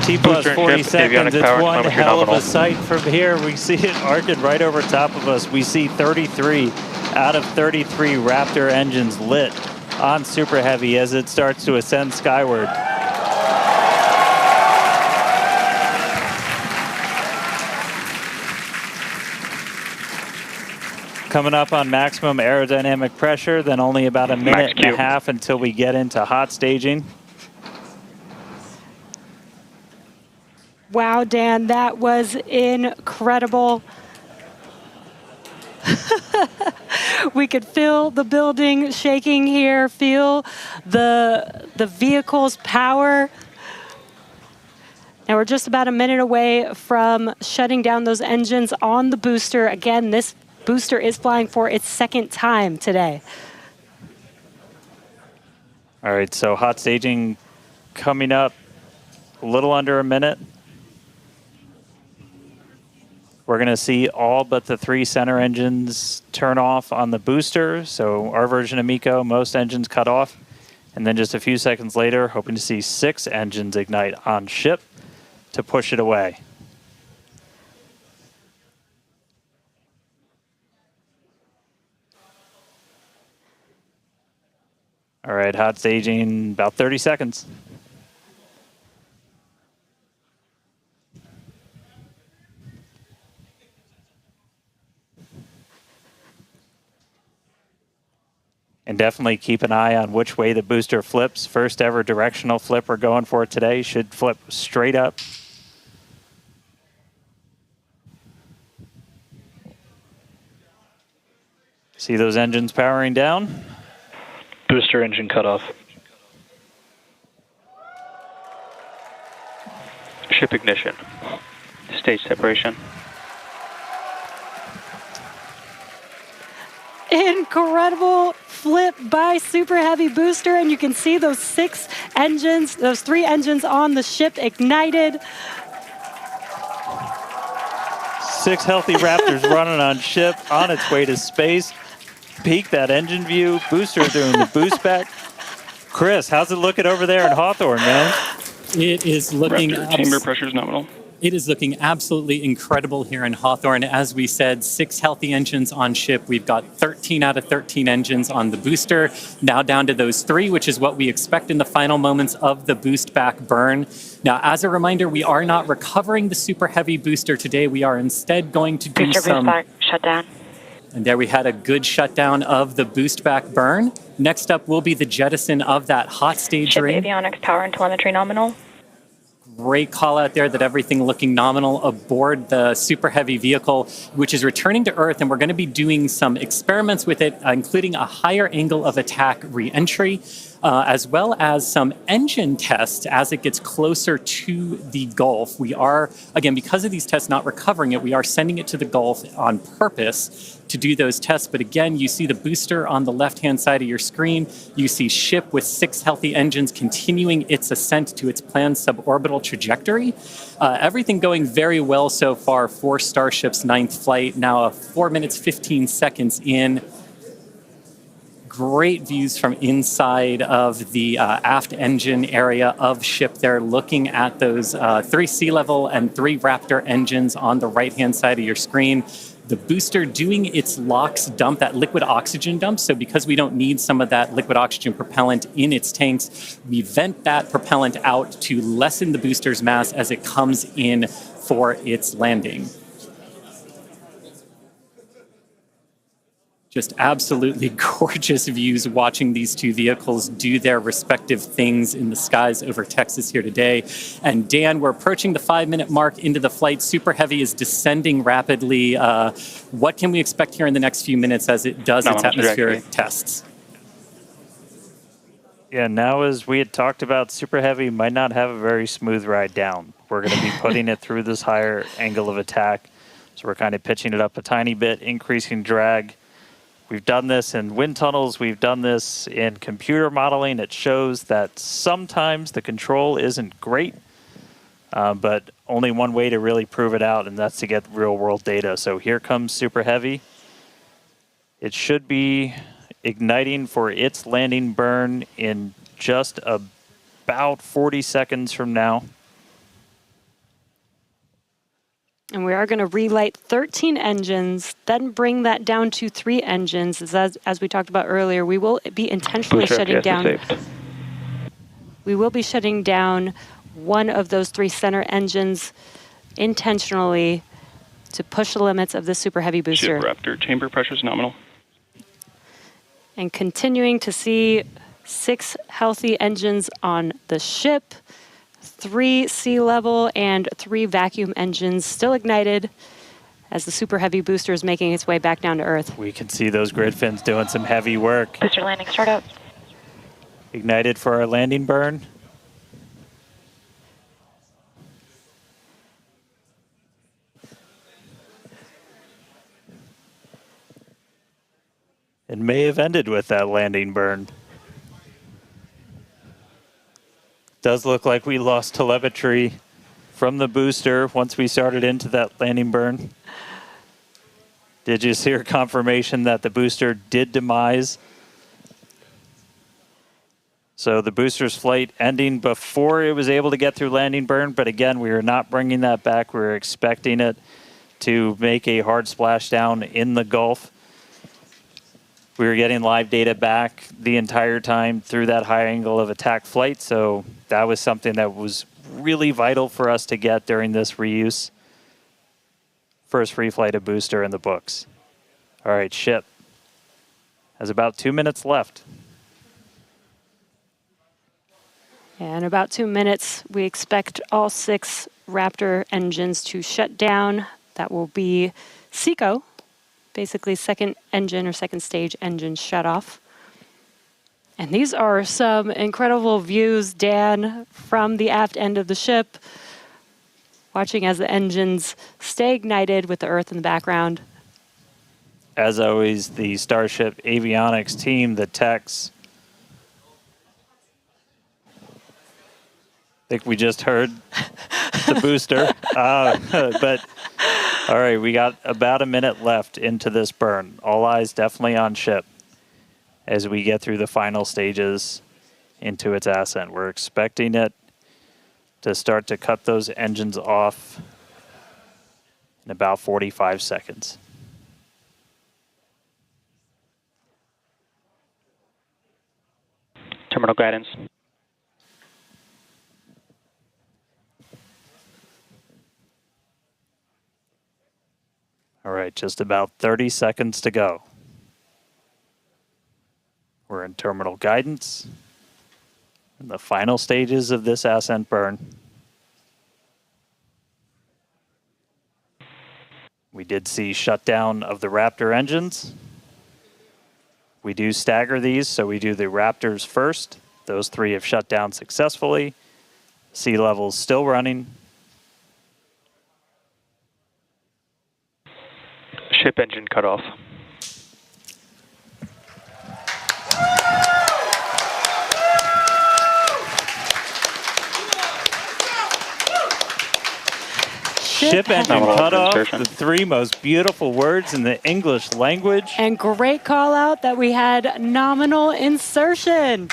T plus 40 seconds, it's one hell of a sight from here. We see it arcing right over top of us. We see 33 out of 33 Raptor engines lit on Super Heavy as it starts to ascend skyward. Coming up on maximum aerodynamic pressure, then only about a minute and a half until we get into hot staging. Wow, Dan, that was incredible. We could feel the building shaking here, feel the vehicle's power. Now we're just about a minute away from shutting down those engines on the booster. Again, this booster is flying for its second time today. All right, so hot staging coming up a little under a minute. We're going to see all but the 3 center engines turn off on the booster. So our version of MECO, most engines cut off. And then just a few seconds later, hoping to see 6 engines ignite on ship to push it away. All right, hot staging, about 30 seconds. And definitely keep an eye on which way the booster flips. First ever directional flip we're going for today. Should flip straight up. See those engines powering down? Booster engine cutoff. Ship ignition. Stage separation. Incredible flip by Super Heavy booster, and you can see those 6 engines, those 3 engines on the ship ignited. 6 healthy Raptors running on ship, on its way to space. Peek that engine view, booster doing the boost back. Chris, how's it looking over there in Hawthorne, man? It is looking... Chamber pressure is nominal. It is looking absolutely incredible here in Hawthorne. As we said, 6 healthy engines on ship. We've got 13 out of 13 engines on the booster. Now down to those 3, which is what we expect in the final moments of the boost back burn. Now, as a reminder, we are not recovering the Super Heavy booster today. We are instead going to do some... shutdown. And there we had a good shutdown of the boost back burn. Next up will be the jettison of that hot stage Ship ring. avionics, power and telemetry nominal. Great call out there that everything looking nominal aboard the Super Heavy vehicle, which is returning to Earth, and we're going to be doing some experiments with it, including a higher angle of attack re-entry, as well as some engine tests as it gets closer to the Gulf. We are, again, because of these tests not recovering it, we are sending it to the Gulf on purpose to do those tests. But again, you see the booster on the left-hand side of your screen. You see ship with 6 healthy engines continuing its ascent to its planned suborbital trajectory. Everything going very well so far for Starship's 9th flight. Now 4 minutes, 15 seconds in. Great views from inside of the aft engine area of ship there, looking at those 3 sea level and 3 Raptor engines on the right-hand side of your screen. The booster doing its LOX dump, that liquid oxygen dump. So because we don't need some of that liquid oxygen propellant in its tanks, we vent that propellant out to lessen the booster's mass as it comes in for its landing. Just absolutely gorgeous views watching these 2 vehicles do their respective things in the skies over Texas here today. And Dan, we're approaching the 5-minute mark into the flight. Super Heavy is descending rapidly. What can we expect here in the next few minutes as it does its atmospheric tests? Yeah, now as we had talked about, Super Heavy might not have a very smooth ride down. We're going to be putting it through this higher angle of attack. So we're kind of pitching it up a tiny bit, increasing drag. We've done this in wind tunnels. We've done this in computer modeling. It shows that sometimes the control isn't great, but only one way to really prove it out, and that's to get real-world data. So here comes Super Heavy. It should be igniting for its landing burn in just about 40 seconds from now. And we are going to relight 13 engines, then bring that down to 3 engines. As we talked about earlier, we will be intentionally shutting down. We will be shutting down one of those 3 center engines intentionally to push the limits of the Super Heavy booster. Ship Raptor, chamber pressure is nominal. And continuing to see 6 healthy engines on the ship. 3 sea level and 3 vacuum engines still ignited as the Super Heavy booster is making its way back down to Earth. We can see those grid fins doing some heavy work. Booster landing, start up. Ignited for our landing burn. It may have ended with that landing burn. Does look like we lost telemetry from the booster once we started into that landing burn. Did you hear confirmation that the booster did demise? So the booster's flight ending before it was able to get through landing burn, but again, we are not bringing that back. We were expecting it to make a hard splashdown in the Gulf. We were getting live data back the entire time through that high angle of attack flight, so that was something that was really vital for us to get during this reuse. First free flight of booster in the books. All right, ship has about 2 minutes left. In about 2 minutes, we expect all 6 Raptor engines to shut down. That will be SECO. Basically second engine or second stage engine shut off. And these are some incredible views, Dan, from the aft end of the ship, watching as the engines stay ignited with the Earth in the background. As always, the Starship avionics team, the techs. I think we just heard the booster. But all right, we got about a minute left into this burn. All eyes definitely on ship as we get through the final stages into its ascent. We're expecting it to start to cut those engines off in about 45 seconds. Terminal guidance. All right, just about 30 seconds to go. We're in terminal guidance in the final stages of this ascent burn. We did see shutdown of the Raptor engines. We do stagger these, so we do the Raptors first. Those 3 have shut down successfully. Sea level's still running. Ship engine cut off. Ship engine cut off, the 3 most beautiful words in the English language. And great call out that we had nominal insertion.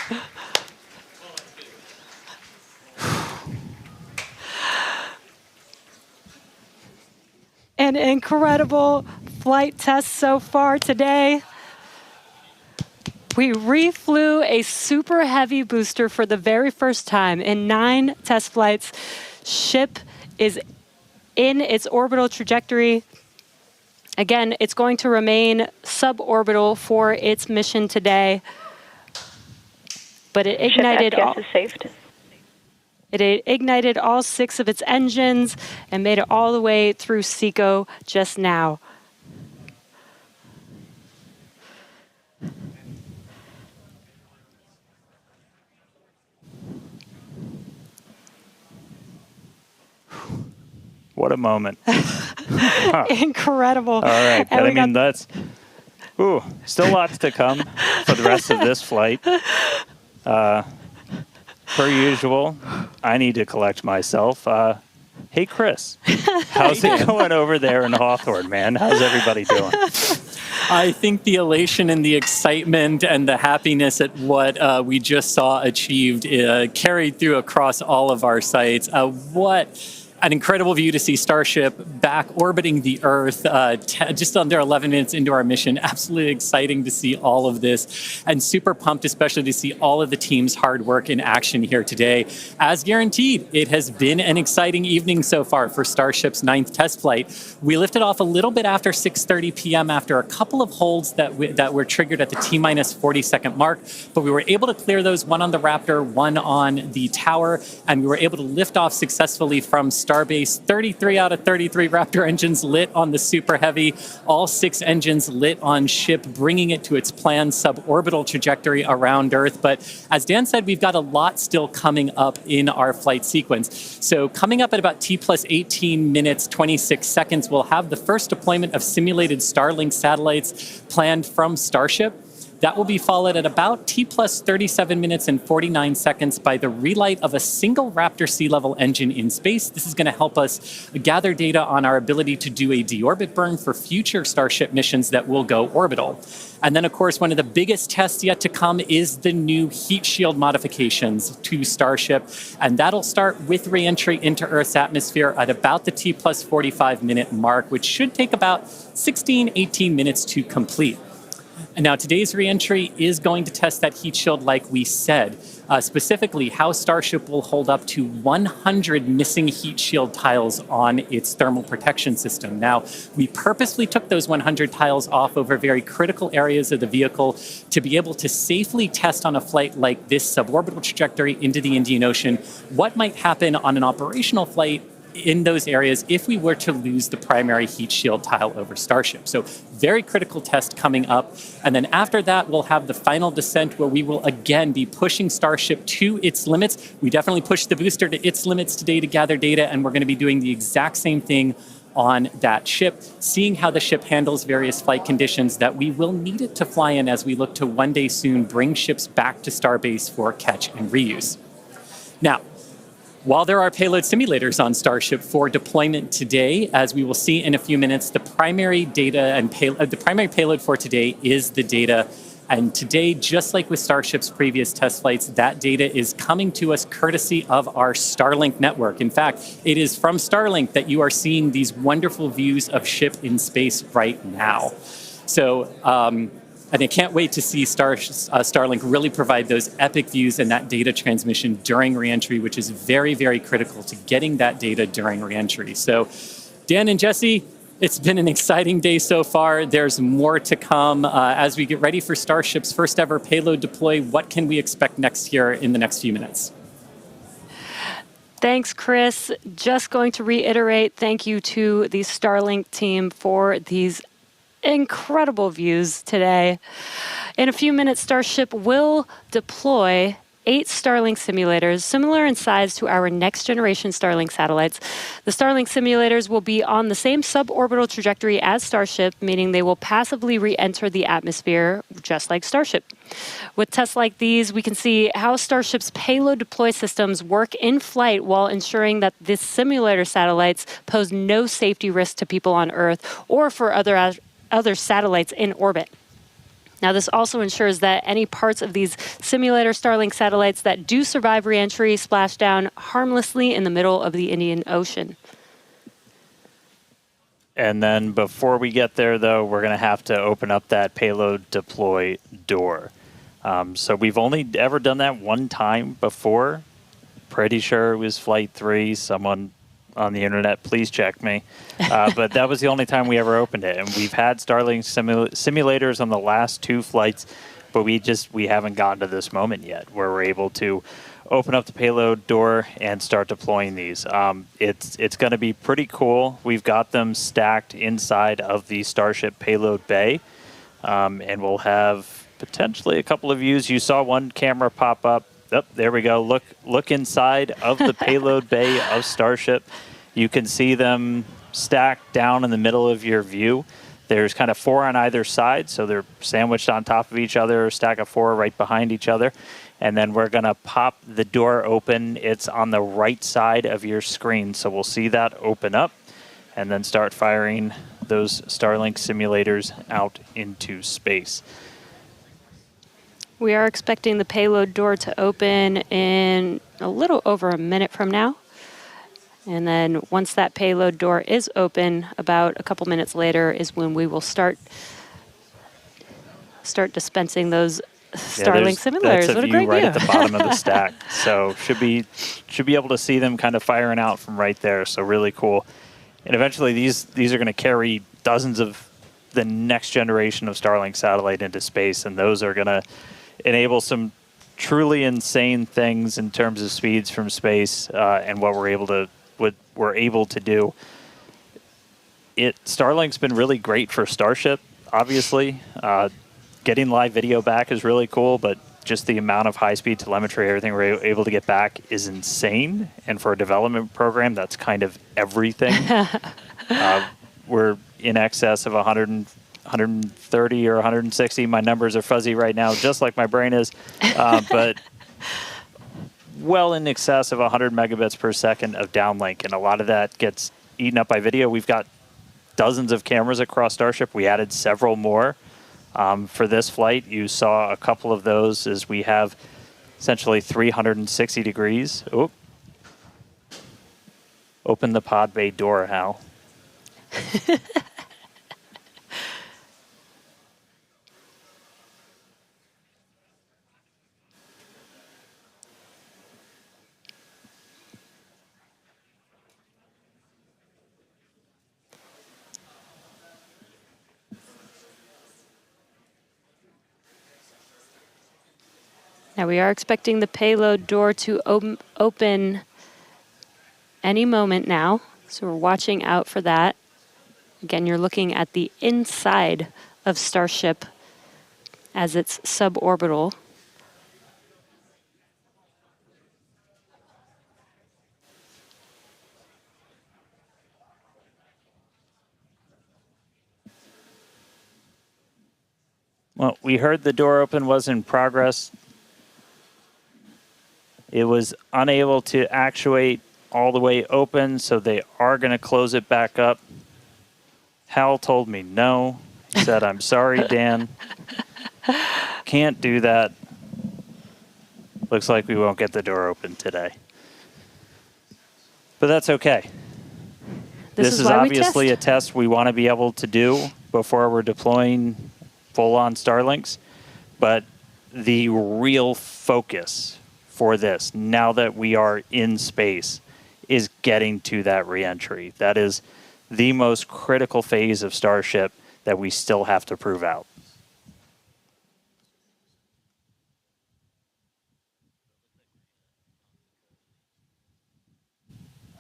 An incredible flight test so far today. We reflew a super heavy booster for the very first time in 9 test flights. Ship is in its orbital trajectory. Again, it's going to remain suborbital for its mission today. But it ignited It ignited all 6 of its engines and made it all the way through SECO just now. What a moment. Incredible. All right. But I mean, that's still lots to come for the rest of this flight. Per usual, I need to collect myself. Hey, Chris, how's it going over there in Hawthorne, man? How's everybody doing? I think the elation and the excitement and the happiness at what we just saw achieved carried through across all of our sites. What an incredible view to see Starship back orbiting the Earth just under 11 minutes into our mission. Absolutely exciting to see all of this, and super pumped especially to see all of the team's hard work in action here today. As guaranteed, it has been an exciting evening so far for Starship's 9th test flight. We lifted off a little bit after 6:30 p.m. after a couple of holds that were triggered at the T-minus 40-second mark, but we were able to clear those, one on the Raptor, one on the tower, and we were able to lift off successfully from Starbase. 33 out of 33 Raptor engines lit on the Super Heavy, all 6 engines lit on Ship, bringing it to its planned suborbital trajectory around Earth. But as Dan said, we've got a lot still coming up in our flight sequence. So coming up at about T plus 18 minutes, 26 seconds, we'll have the first deployment of simulated Starlink satellites planned from Starship. That will be followed at about T plus 37 minutes and 49 seconds by the relight of a single Raptor sea level engine in space. This is going to help us gather data on our ability to do a deorbit burn for future Starship missions that will go orbital. And then, of course, one of the biggest tests yet to come is the new heat shield modifications to Starship. And that'll start with re-entry into Earth's atmosphere at about the T plus 45 minute mark, which should take about 16, 18 minutes to complete. And now today's reentry is going to test that heat shield like we said, specifically how Starship will hold up to 100 missing heat shield tiles on its thermal protection system. Now, we purposely took those 100 tiles off over very critical areas of the vehicle to be able to safely test on a flight like this suborbital trajectory into the Indian Ocean what might happen on an operational flight in those areas if we were to lose the primary heat shield tile over Starship. So very critical test coming up. And then after that, we'll have the final descent where we will again be pushing Starship to its limits. We definitely pushed the booster to its limits today to gather data, and we're going to be doing the exact same thing on that ship, seeing how the ship handles various flight conditions that we will need it to fly in as we look to one day soon bring ships back to Starbase for catch and reuse. Now, while there are payload simulators on Starship for deployment today, as we will see in a few minutes, the primary data and the primary payload for today is the data. And today, just like with Starship's previous test flights, that data is coming to us courtesy of our Starlink network. In fact, it is from Starlink that you are seeing these wonderful views of Ship in space right now. So, and I can't wait to see Starlink really provide those epic views and that data transmission during reentry, which is very, very critical to getting that data during reentry. So, Dan and Jesse, it's been an exciting day so far. There's more to come as we get ready for Starship's first ever payload deploy. What can we expect next here in the next few minutes? Thanks, Chris. Just going to reiterate, thank you to the Starlink team for these incredible views today. In a few minutes, Starship will deploy 8 Starlink simulators, similar in size to our next generation Starlink satellites. The Starlink simulators will be on the same suborbital trajectory as Starship, meaning they will passively re-enter the atmosphere, just like Starship. With tests like these, we can see how Starship's payload deploy systems work in flight while ensuring that the simulator satellites pose no safety risk to people on Earth or for other satellites in orbit. Now, this also ensures that any parts of these simulator Starlink satellites that do survive re-entry splash down harmlessly in the middle of the Indian Ocean. And then before we get there, though, we're going to have to open up that payload deploy door. So we've only ever done that one time before. Pretty sure it was Flight 3. Someone on the internet, please check me. But that was the only time we ever opened it. And we've had Starlink simulators on the last 2 flights, but we haven't gotten to this moment yet where we're able to open up the payload door and start deploying these. It's going to be pretty cool. We've got them stacked inside of the Starship payload bay, and we'll have potentially a couple of views. You saw one camera pop up. Oh, there we go. Look inside of the payload bay of Starship. You can see them stacked down in the middle of your view. There's kind of 4 on either side, so they're sandwiched on top of each other, a stack of 4 right behind each other. And then we're going to pop the door open. It's on the right side of your screen, so we'll see that open up and then start firing those Starlink simulators out into space. We are expecting the payload door to open in a little over a minute from now. And then once that payload door is open, about a couple minutes later is when we will start dispensing those Starlink simulators. That's what a great right view. at the bottom of the stack. So should be able to see them kind of firing out from right there. So really cool. And eventually these are going to carry dozens of the next generation of Starlink satellite into space, and those are going to enable some truly insane things in terms of speeds from space and what we're able to do. Starlink's been really great for Starship, obviously. Getting live video back is really cool, but just the amount of high-speed telemetry, everything we're able to get back is insane. And for a development program, that's kind of everything. We're in excess of 130 or 160. My numbers are fuzzy right now, just like my brain is. But well in excess of 100 megabits per second of downlink. And a lot of that gets eaten up by video. We've got dozens of cameras across Starship. We added several more. For this flight, you saw a couple of those as we have essentially 360 degrees. Oh. Open the pod bay door, Hal. Now we are expecting the payload door to open any moment now, so we're watching out for that. Again, you're looking at the inside of Starship as it's suborbital. Well, we heard the door open was in progress. It was unable to actuate all the way open, so they are going to close it back up. Hal told me no. He said, I'm sorry, Dan. Can't do that. Looks like we won't get the door open today. But that's okay. This is obviously a test we want to be able to do before we're deploying full-on Starlinks. But the real focus for this, now that we are in space, is getting to that reentry. That is the most critical phase of Starship that we still have to prove out.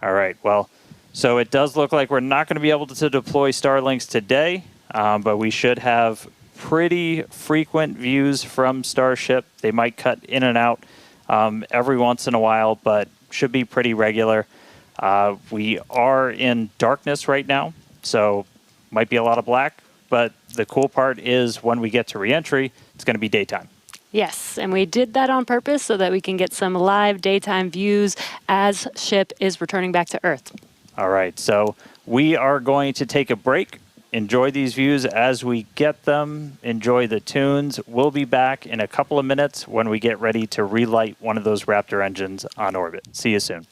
All right, well, so it does look like we're not going to be able to deploy Starlinks today, but we should have pretty frequent views from Starship. They might cut in and out every once in a while, but should be pretty regular. We are in darkness right now, so might be a lot of black, but the cool part is when we get to reentry, it's going to be daytime. Yes, and we did that on purpose so that we can get some live daytime views as ship is returning back to Earth. All right, so we are going to take a break. Enjoy these views as we get them. Enjoy the tunes. We'll be back in a couple of minutes when we get ready to relight one of those Raptor engines on orbit. See you soon.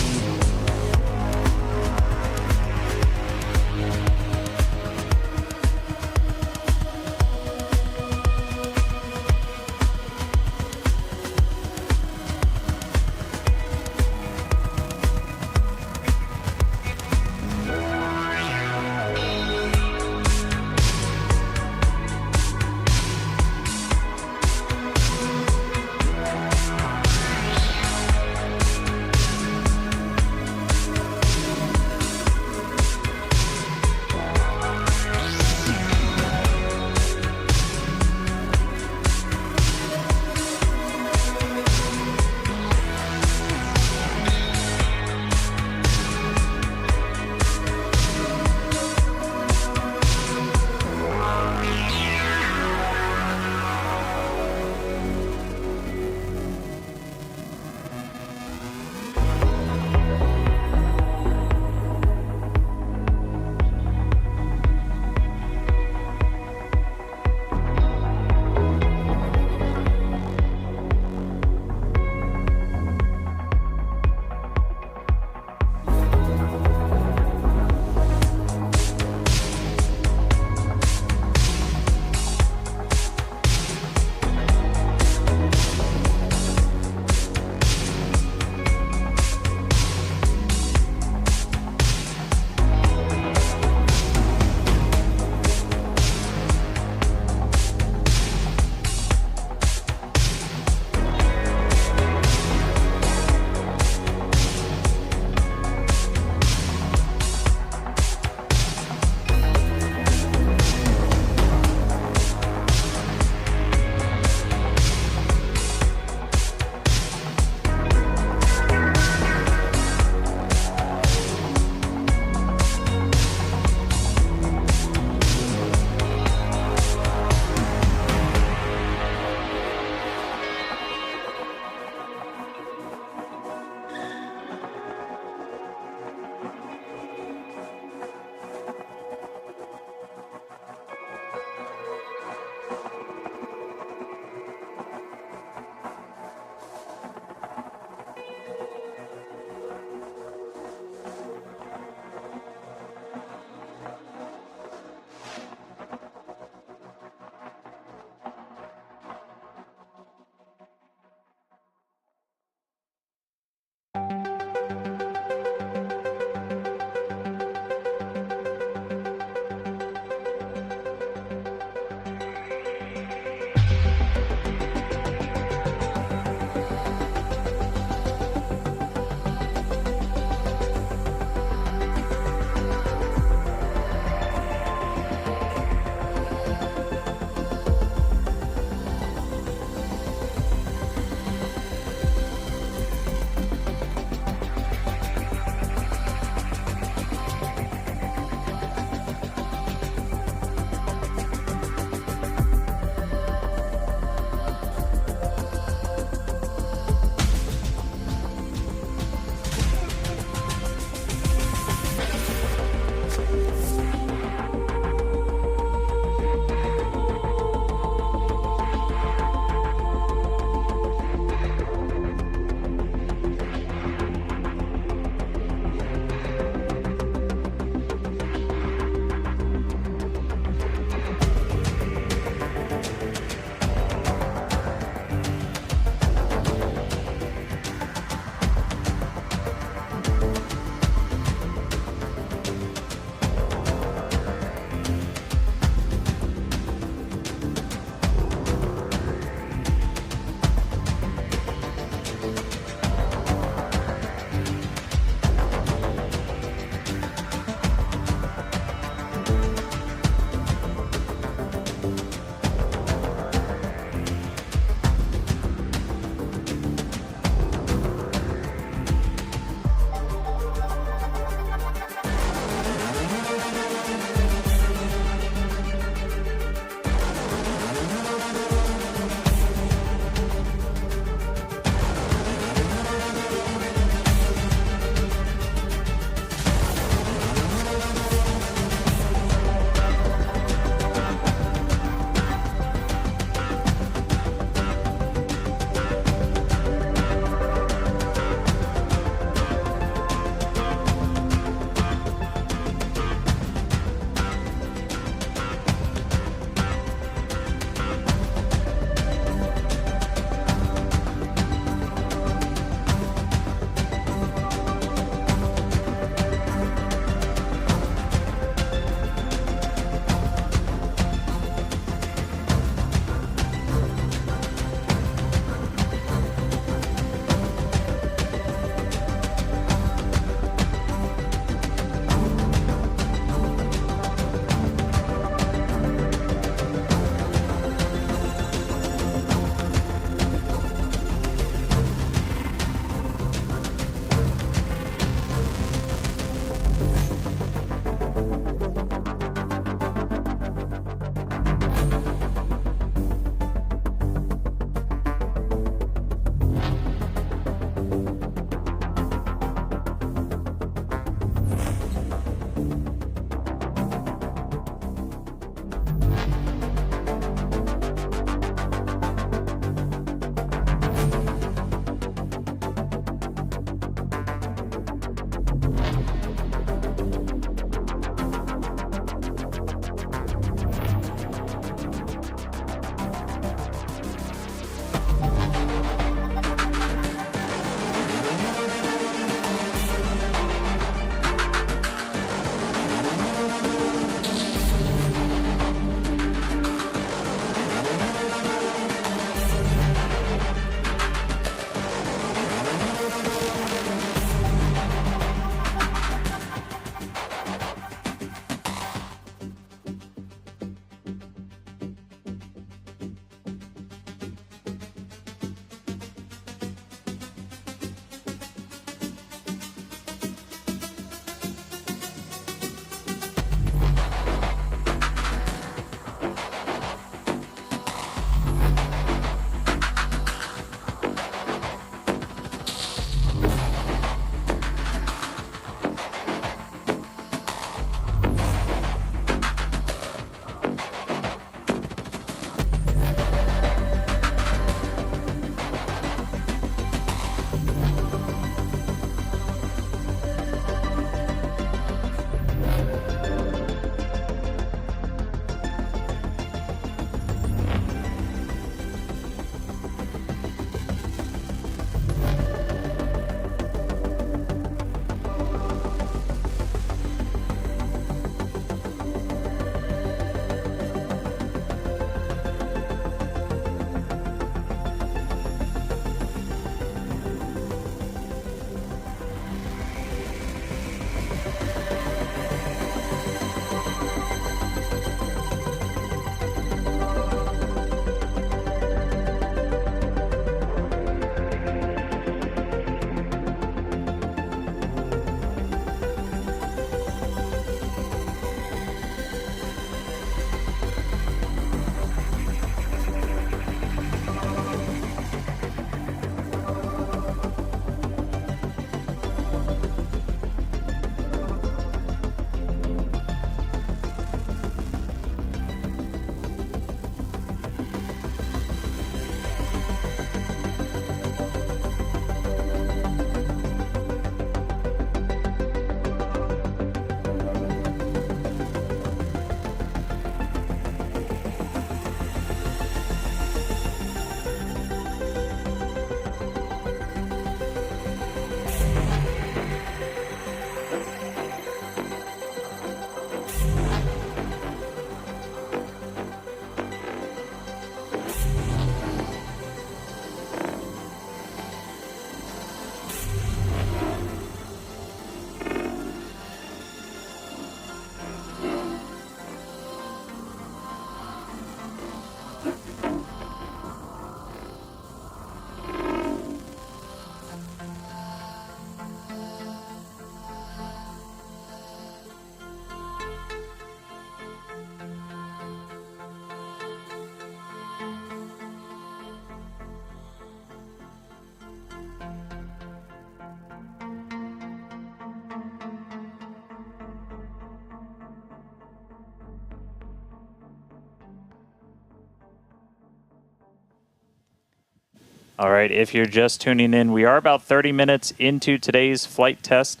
All right, if you're just tuning in, we are about 30 minutes into today's flight test,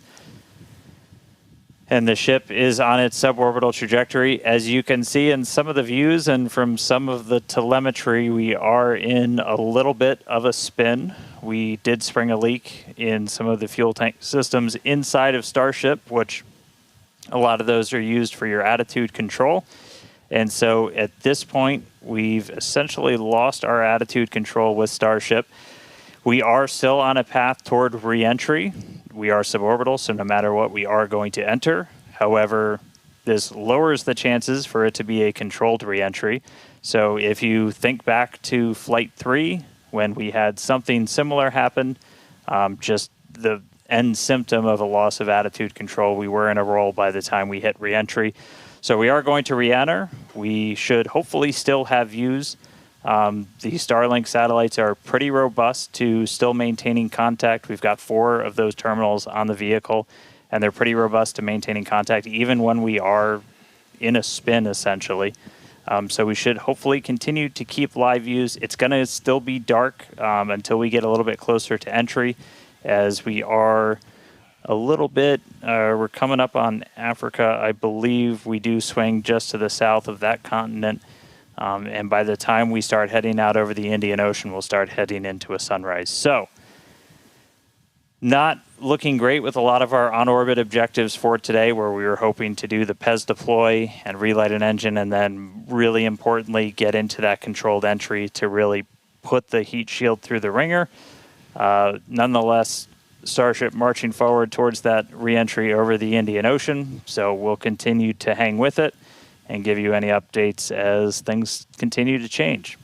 and the ship is on its suborbital trajectory. As you can see in some of the views and from some of the telemetry, we are in a little bit of a spin. We did spring a leak in some of the fuel tank systems inside of Starship, which a lot of those are used for your attitude control. And so at this point, we've essentially lost our attitude control with Starship. We are still on a path toward re-entry. We are suborbital, so no matter what, we are going to enter. However, this lowers the chances for it to be a controlled re-entry. So if you think back to Flight 3, when we had something similar happen, just the end symptom of a loss of attitude control, we were in a roll by the time we hit re-entry. So we are going to re-enter. We should hopefully still have views. The Starlink satellites are pretty robust to still maintaining contact. We've got 4 of those terminals on the vehicle, and they're pretty robust to maintaining contact even when we are in a spin, essentially. So we should hopefully continue to keep live views. It's going to still be dark until we get a little bit closer to entry, as we are a little bit, we're coming up on Africa. I believe we do swing just to the south of that continent. And by the time we start heading out over the Indian Ocean, we'll start heading into a sunrise. So, not looking great with a lot of our on-orbit objectives for today, where we were hoping to do the PES deploy and relight an engine, and then really importantly, get into that controlled entry to really put the heat shield through the ringer. Nonetheless, Starship marching forward towards that re-entry over the Indian Ocean, so we'll continue to hang with it and give you any updates as things continue to change.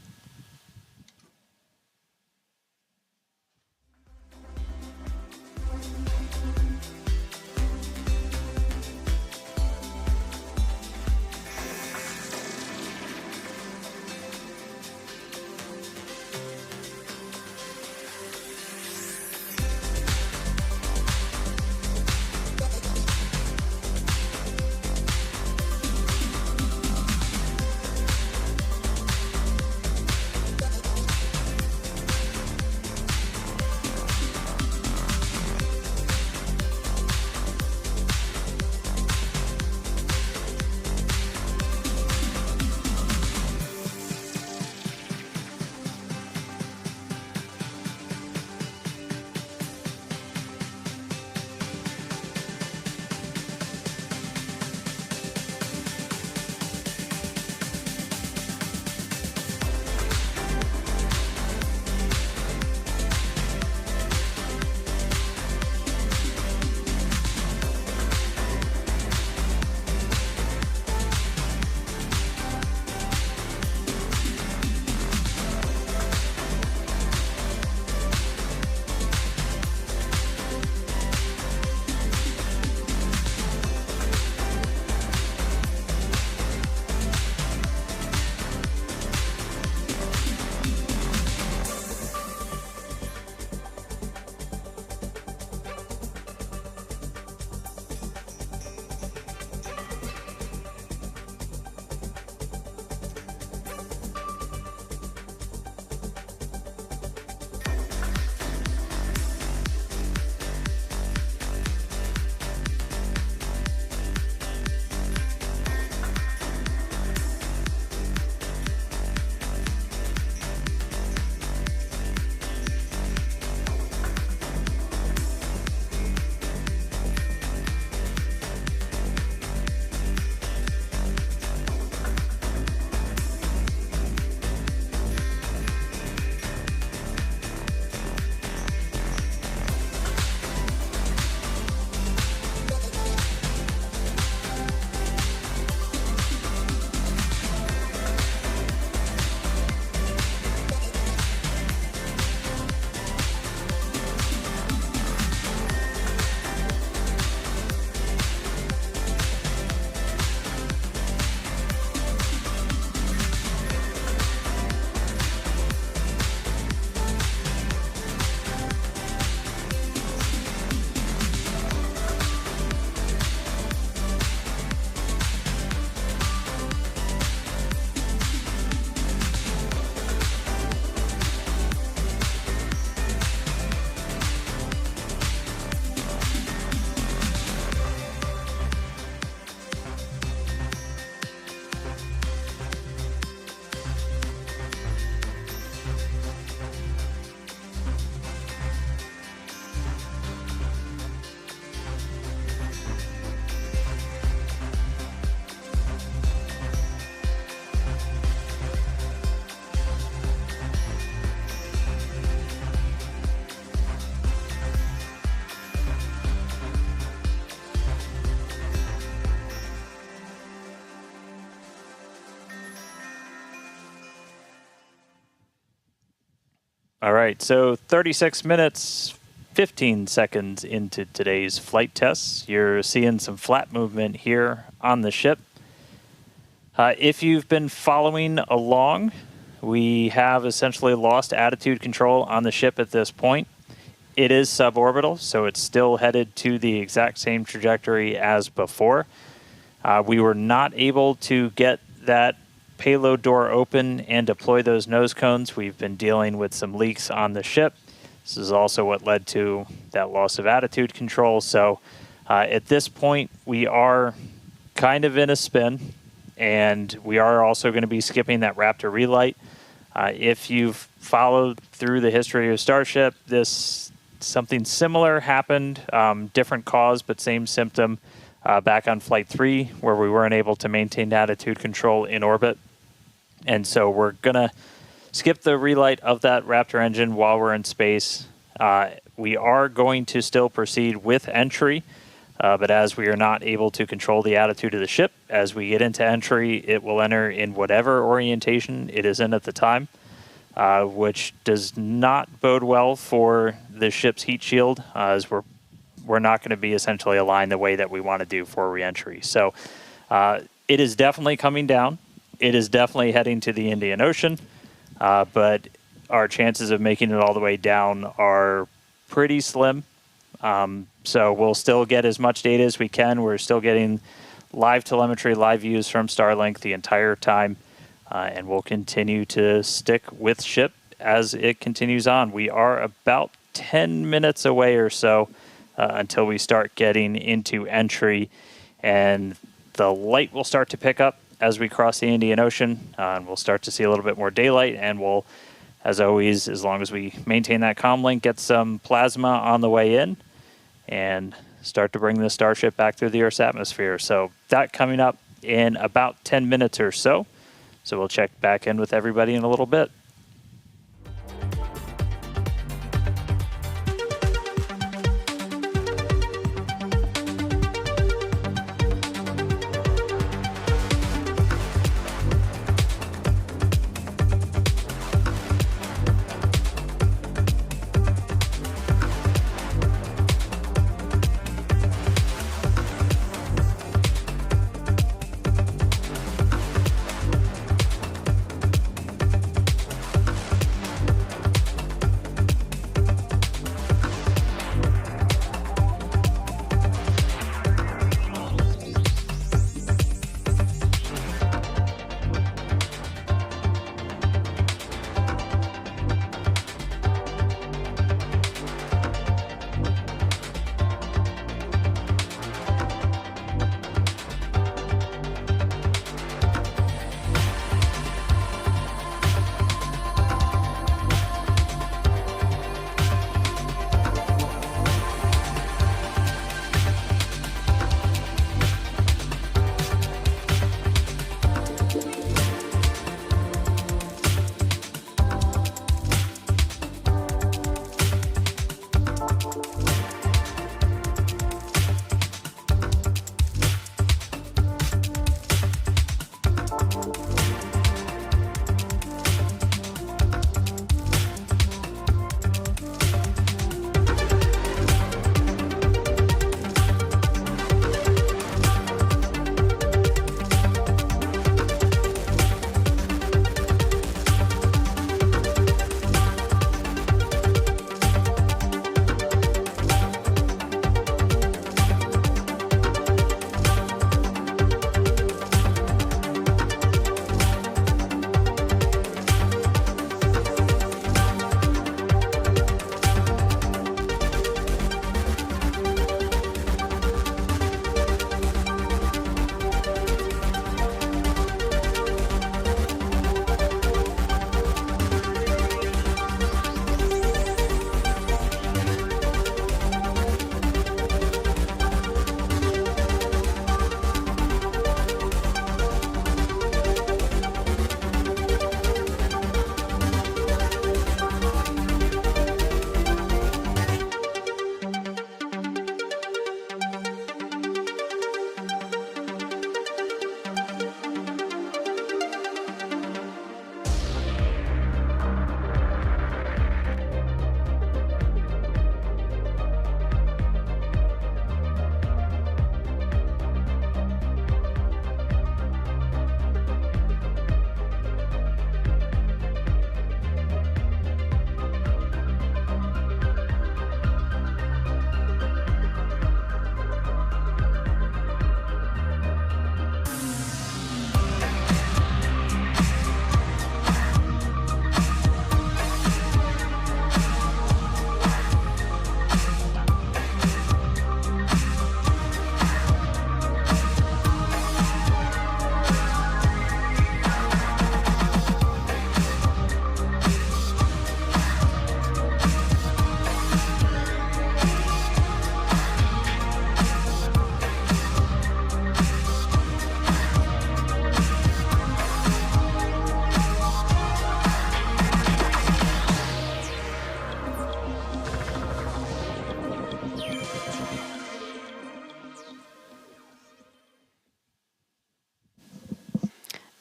All right, so 36 minutes, 15 seconds into today's flight tests. You're seeing some flat movement here on the ship. If you've been following along, we have essentially lost attitude control on the ship at this point. It is suborbital, so it's still headed to the exact same trajectory as before. We were not able to get that payload door open and deploy those nose cones. We've been dealing with some leaks on the ship. This is also what led to that loss of attitude control. So at this point, we are kind of in a spin, and we are also going to be skipping that Raptor relight. If you've followed through the history of Starship, something similar happened, different cause, but same symptom back on Flight 3, where we weren't able to maintain attitude control in orbit. And so we're going to skip the relight of that Raptor engine while we're in space. We are going to still proceed with entry, but as we are not able to control the attitude of the ship, as we get into entry, it will enter in whatever orientation it is in at the time, which does not bode well for the ship's heat shield, as we're not going to be essentially aligned the way that we want to do for reentry. So it is definitely coming down. It is definitely heading to the Indian Ocean, but our chances of making it all the way down are pretty slim. So we'll still get as much data as we can. We're still getting live telemetry, live views from Starlink the entire time, and we'll continue to stick with ship as it continues on. We are about 10 minutes away or so until we start getting into entry, and the light will start to pick up as we cross the Indian Ocean, and we'll start to see a little bit more daylight, and we'll, as always, as long as we maintain that comm link, get some plasma on the way in and start to bring the Starship back through the Earth's atmosphere. So that coming up in about 10 minutes or so. So we'll check back in with everybody in a little bit.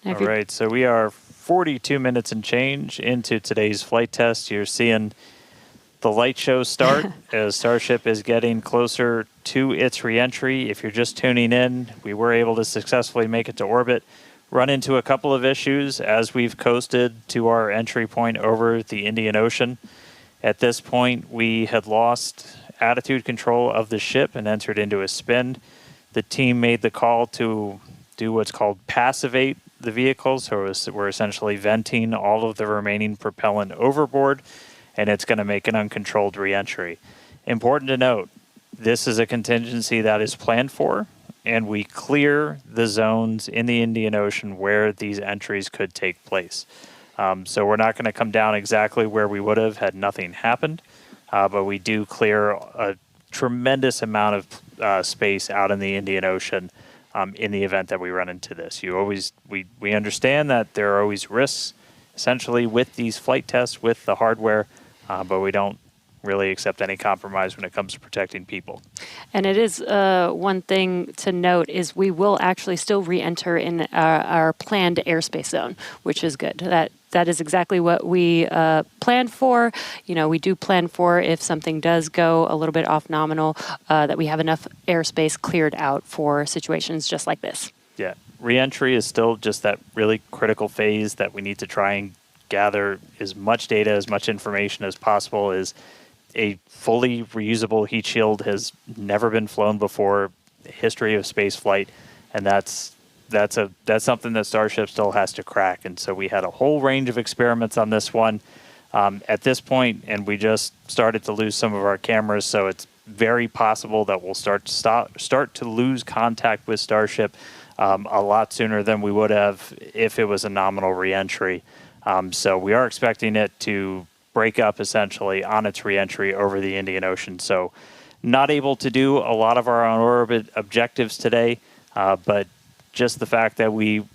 All right, so we are 42 minutes and change into today's flight test. You're seeing the light show start as Starship is getting closer to its reentry. If you're just tuning in, we were able to successfully make it to orbit, run into a couple of issues as we've coasted to our entry point over the Indian Ocean. At this point, we had lost attitude control of the ship and entered into a spin. The team made the call to do what's called passivate the vehicle, so we're essentially venting all of the remaining propellant overboard, and it's going to make an uncontrolled reentry. Important to note, this is a contingency that is planned for, and we clear the zones in the Indian Ocean where these entries could take place. So we're not going to come down exactly where we would have had nothing happened, but we do clear a tremendous amount of space out in the Indian Ocean in the event that we run into this. We understand that there are always risks, essentially, with these flight tests, with the hardware, but we don't really accept any compromise when it comes to protecting people. And it is one thing to note is we will actually still re-enter in our planned airspace zone, which is good. That is exactly what we planned for. You know, we do plan for if something does go a little bit off nominal, that we have enough airspace cleared out for situations just like this. Yeah, re-entry is still just that really critical phase that we need to try and gather as much data, as much information as possible. Is a fully reusable heat shield has never been flown before, the history of space flight, and that's something that Starship still has to crack. And so we had a whole range of experiments on this one at this point, and we just started to lose some of our cameras, so it's very possible that we'll start to lose contact with Starship a lot sooner than we would have if it was a nominal reentry. So we are expecting it to break up essentially on its reentry over the Indian Ocean. So not able to do a lot of our on-orbit objectives today, but just the fact that we,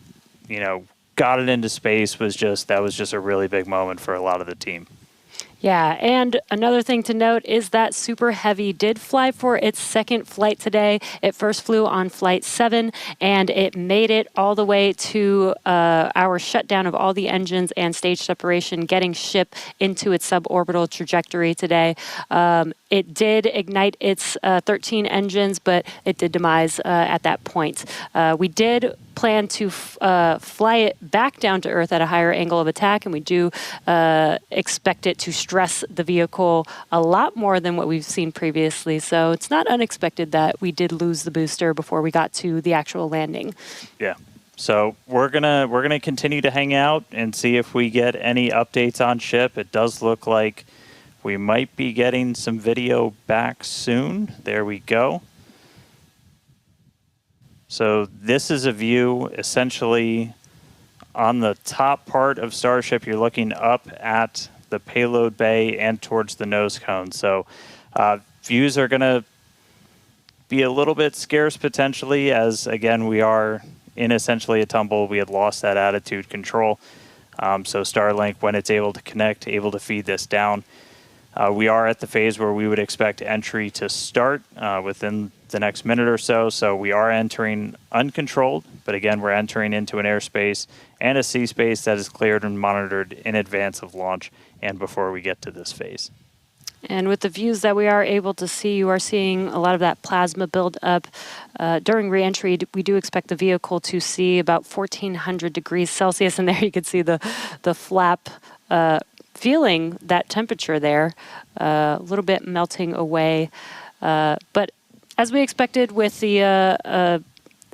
got it into space was just a really big moment for a lot of the team. Yeah, and another thing to note is that Super Heavy did fly for its second flight today. It first flew on Flight 7, and it made it all the way to our shutdown of all the engines and stage separation, getting ship into its suborbital trajectory today. It did ignite its 13 engines, but it did demise at that point. We did plan to fly it back down to Earth at a higher angle of attack, and we do expect it to stress the vehicle a lot more than what we've seen previously. So it's not unexpected that we did lose the booster before we got to the actual landing. Yeah. So we're gonna continue to hang out and see if we get any updates on ship. It does look like we might be getting some video back soon. There we go. So this is a view essentially on the top part of Starship. You're looking up at the payload bay and towards the nose cone. So views are going to be a little bit scarce potentially, as again, we are in essentially a tumble. We had lost that attitude control. So Starlink, when it's able to connect, able to feed this down. We are at the phase where we would expect entry to start within the next minute or so. So we are entering uncontrolled, but again, we're entering into an airspace and a sea space that is cleared and monitored in advance of launch and before we get to this phase. And with the views that we are able to see, you are seeing a lot of that plasma build up. During reentry, we do expect the vehicle to see about 1400 degrees Celsius, and there you can see the flap feeling that temperature there, a little bit melting away. But as we expected with the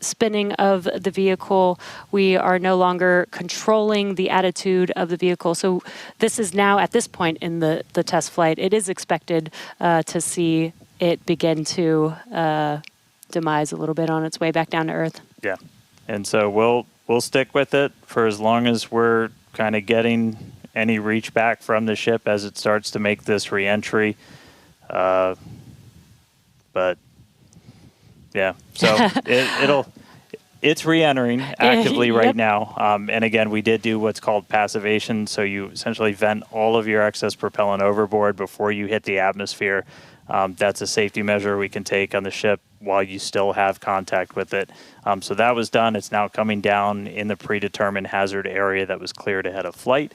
spinning of the vehicle, we are no longer controlling the attitude of the vehicle. So this is now, at this point in the test flight, it is expected to see it begin to demise a little bit on its way back down to Earth. Yeah, and so we'll stick with it for as long as we're kind of getting any reach back from the ship as it starts to make this reentry. But yeah, so it's re-entering actively right now. And again, we did do what's called passivation. So you essentially vent all of your excess propellant overboard before you hit the atmosphere. That's a safety measure we can take on the ship while you still have contact with it. So that was done. It's now coming down in the predetermined hazard area that was cleared ahead of flight.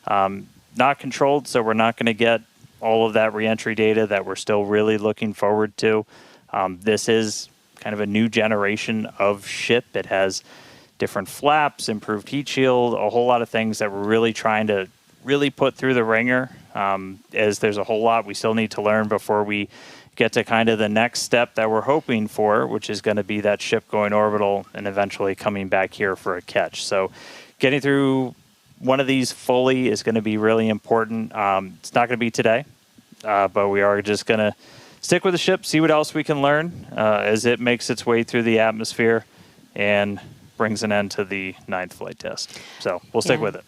Not controlled, so we're not going to get all of that reentry data that we're still really looking forward to. This is kind of a new generation of ship. It has different flaps, improved heat shield, a whole lot of things that we're really trying to really put through the ringer, as there's a whole lot we still need to learn before we get to kind of the next step that we're hoping for, which is going to be that ship going orbital and eventually coming back here for a catch. So getting through one of these fully is going to be really important. It's not going to be today, but we are just going to stick with the ship, see what else we can learn as it makes its way through the atmosphere and brings an end to the 9th flight test. So we'll stick with it.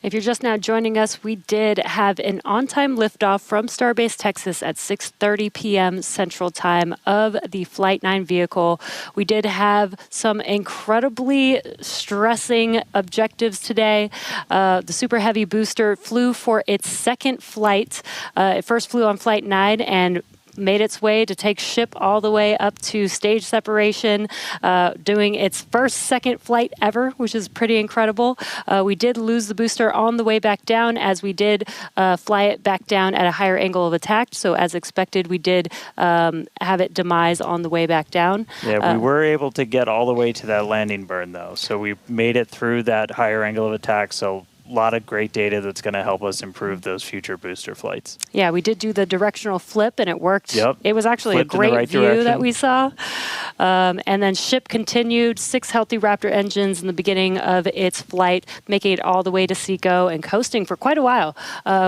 If you're just now joining us, we did have an on-time liftoff from Starbase Texas at 6:30 p.m. Central Time of the Flight 9 vehicle. We did have some incredibly stressing objectives today. The Super Heavy booster flew for its second flight. It first flew on Flight 9 and made its way to take ship all the way up to stage separation, doing its second flight ever, which is pretty incredible. We did lose the booster on the way back down, as we did fly it back down at a higher angle of attack. So as expected, we did have it demise on the way back down. Yeah, we were able to get all the way to that landing burn, though. So we made it through that higher angle of attack. So a lot of great data that's going to help us improve those future booster flights. Yeah, we did do the directional flip, and it worked. Yep. It was actually Flipped a great right view direction that we saw. And then ship continued, 6 healthy Raptor engines in the beginning of its flight, making it all the way to SECO and coasting for quite a while.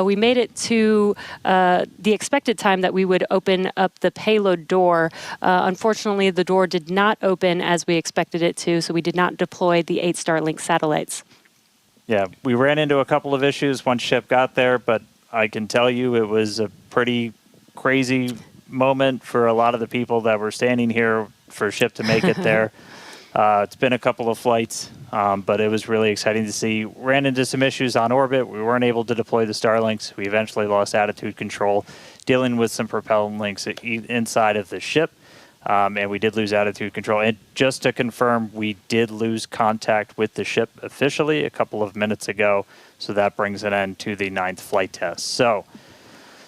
We made it to the expected time that we would open up the payload door. Unfortunately, the door did not open as we expected it to, so we did not deploy the 8 Starlink satellites. Yeah, we ran into a couple of issues once ship got there, but I can tell you it was a pretty crazy moment for a lot of the people that were standing here for ship to make it there. It's been a couple of flights, but it was really exciting to see. Ran into some issues on orbit. We weren't able to deploy the Starlinks. We eventually lost attitude control, dealing with some propellant links inside of the ship. And we did lose attitude control. And just to confirm, we did lose contact with the ship officially a couple of minutes ago. So that brings an end to the 9th flight test. So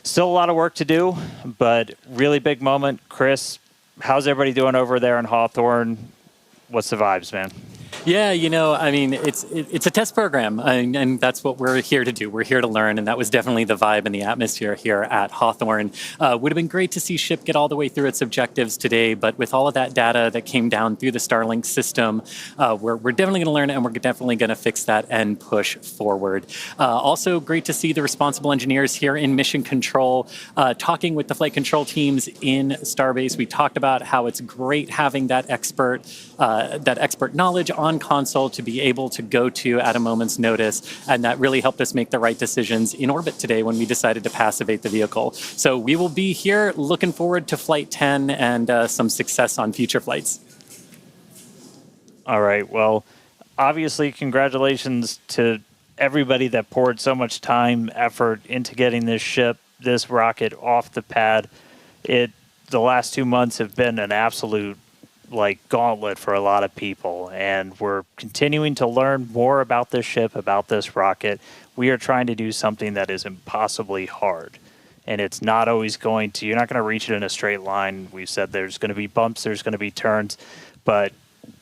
still a lot of work to do, but really big moment. Chris, how's everybody doing over there in Hawthorne? What's the vibes, man? Yeah, you know, I mean, it's a test program, and that's what we're here to do. We're here to learn, and that was definitely the vibe and the atmosphere here at Hawthorne. Would have been great to see ship get all the way through its objectives today, but with all of that data that came down through the Starlink system, we're definitely going to learn, and we're definitely going to fix that and push forward. Also, great to see the responsible engineers here in mission control, talking with the flight control teams in Starbase. We talked about how it's great having that expert knowledge on console to be able to go to at a moment's notice, and that really helped us make the right decisions in orbit today when we decided to passivate the vehicle. So we will be here looking forward to Flight 10 and some success on future flights. All right, well, obviously congratulations to everybody that poured so much time, effort into getting this ship, this rocket off the pad. The last 2 months have been an absolute gauntlet for a lot of people, and we're continuing to learn more about this ship, about this rocket. We are trying to do something that is impossibly hard, and it's not always going to, you're not going to reach it in a straight line. We've said there's going to be bumps, there's going to be turns, but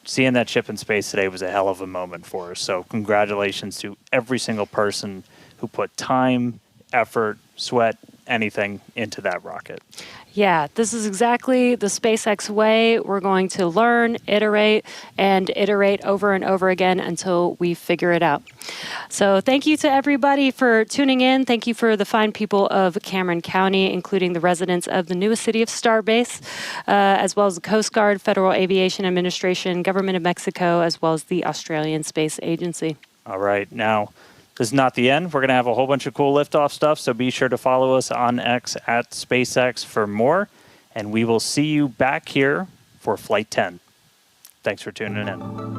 seeing that ship in space today was a hell of a moment for us. So congratulations to every single person who put time, effort, sweat, anything into that rocket. Yeah, this is exactly the SpaceX way. We're going to learn, iterate, and iterate over and over again until we figure it out. So thank you to everybody for tuning in. Thank you for the fine people of Cameron County, including the residents of the newest city of Starbase, as well as the Coast Guard, Federal Aviation Administration, Government of Mexico, as well as the Australian Space Agency. All right, now, this is not the end. We're going to have a whole bunch of cool liftoff stuff, so be sure to follow us on X at SpaceX for more, and we will see you back here for Flight 10. Thanks for tuning in.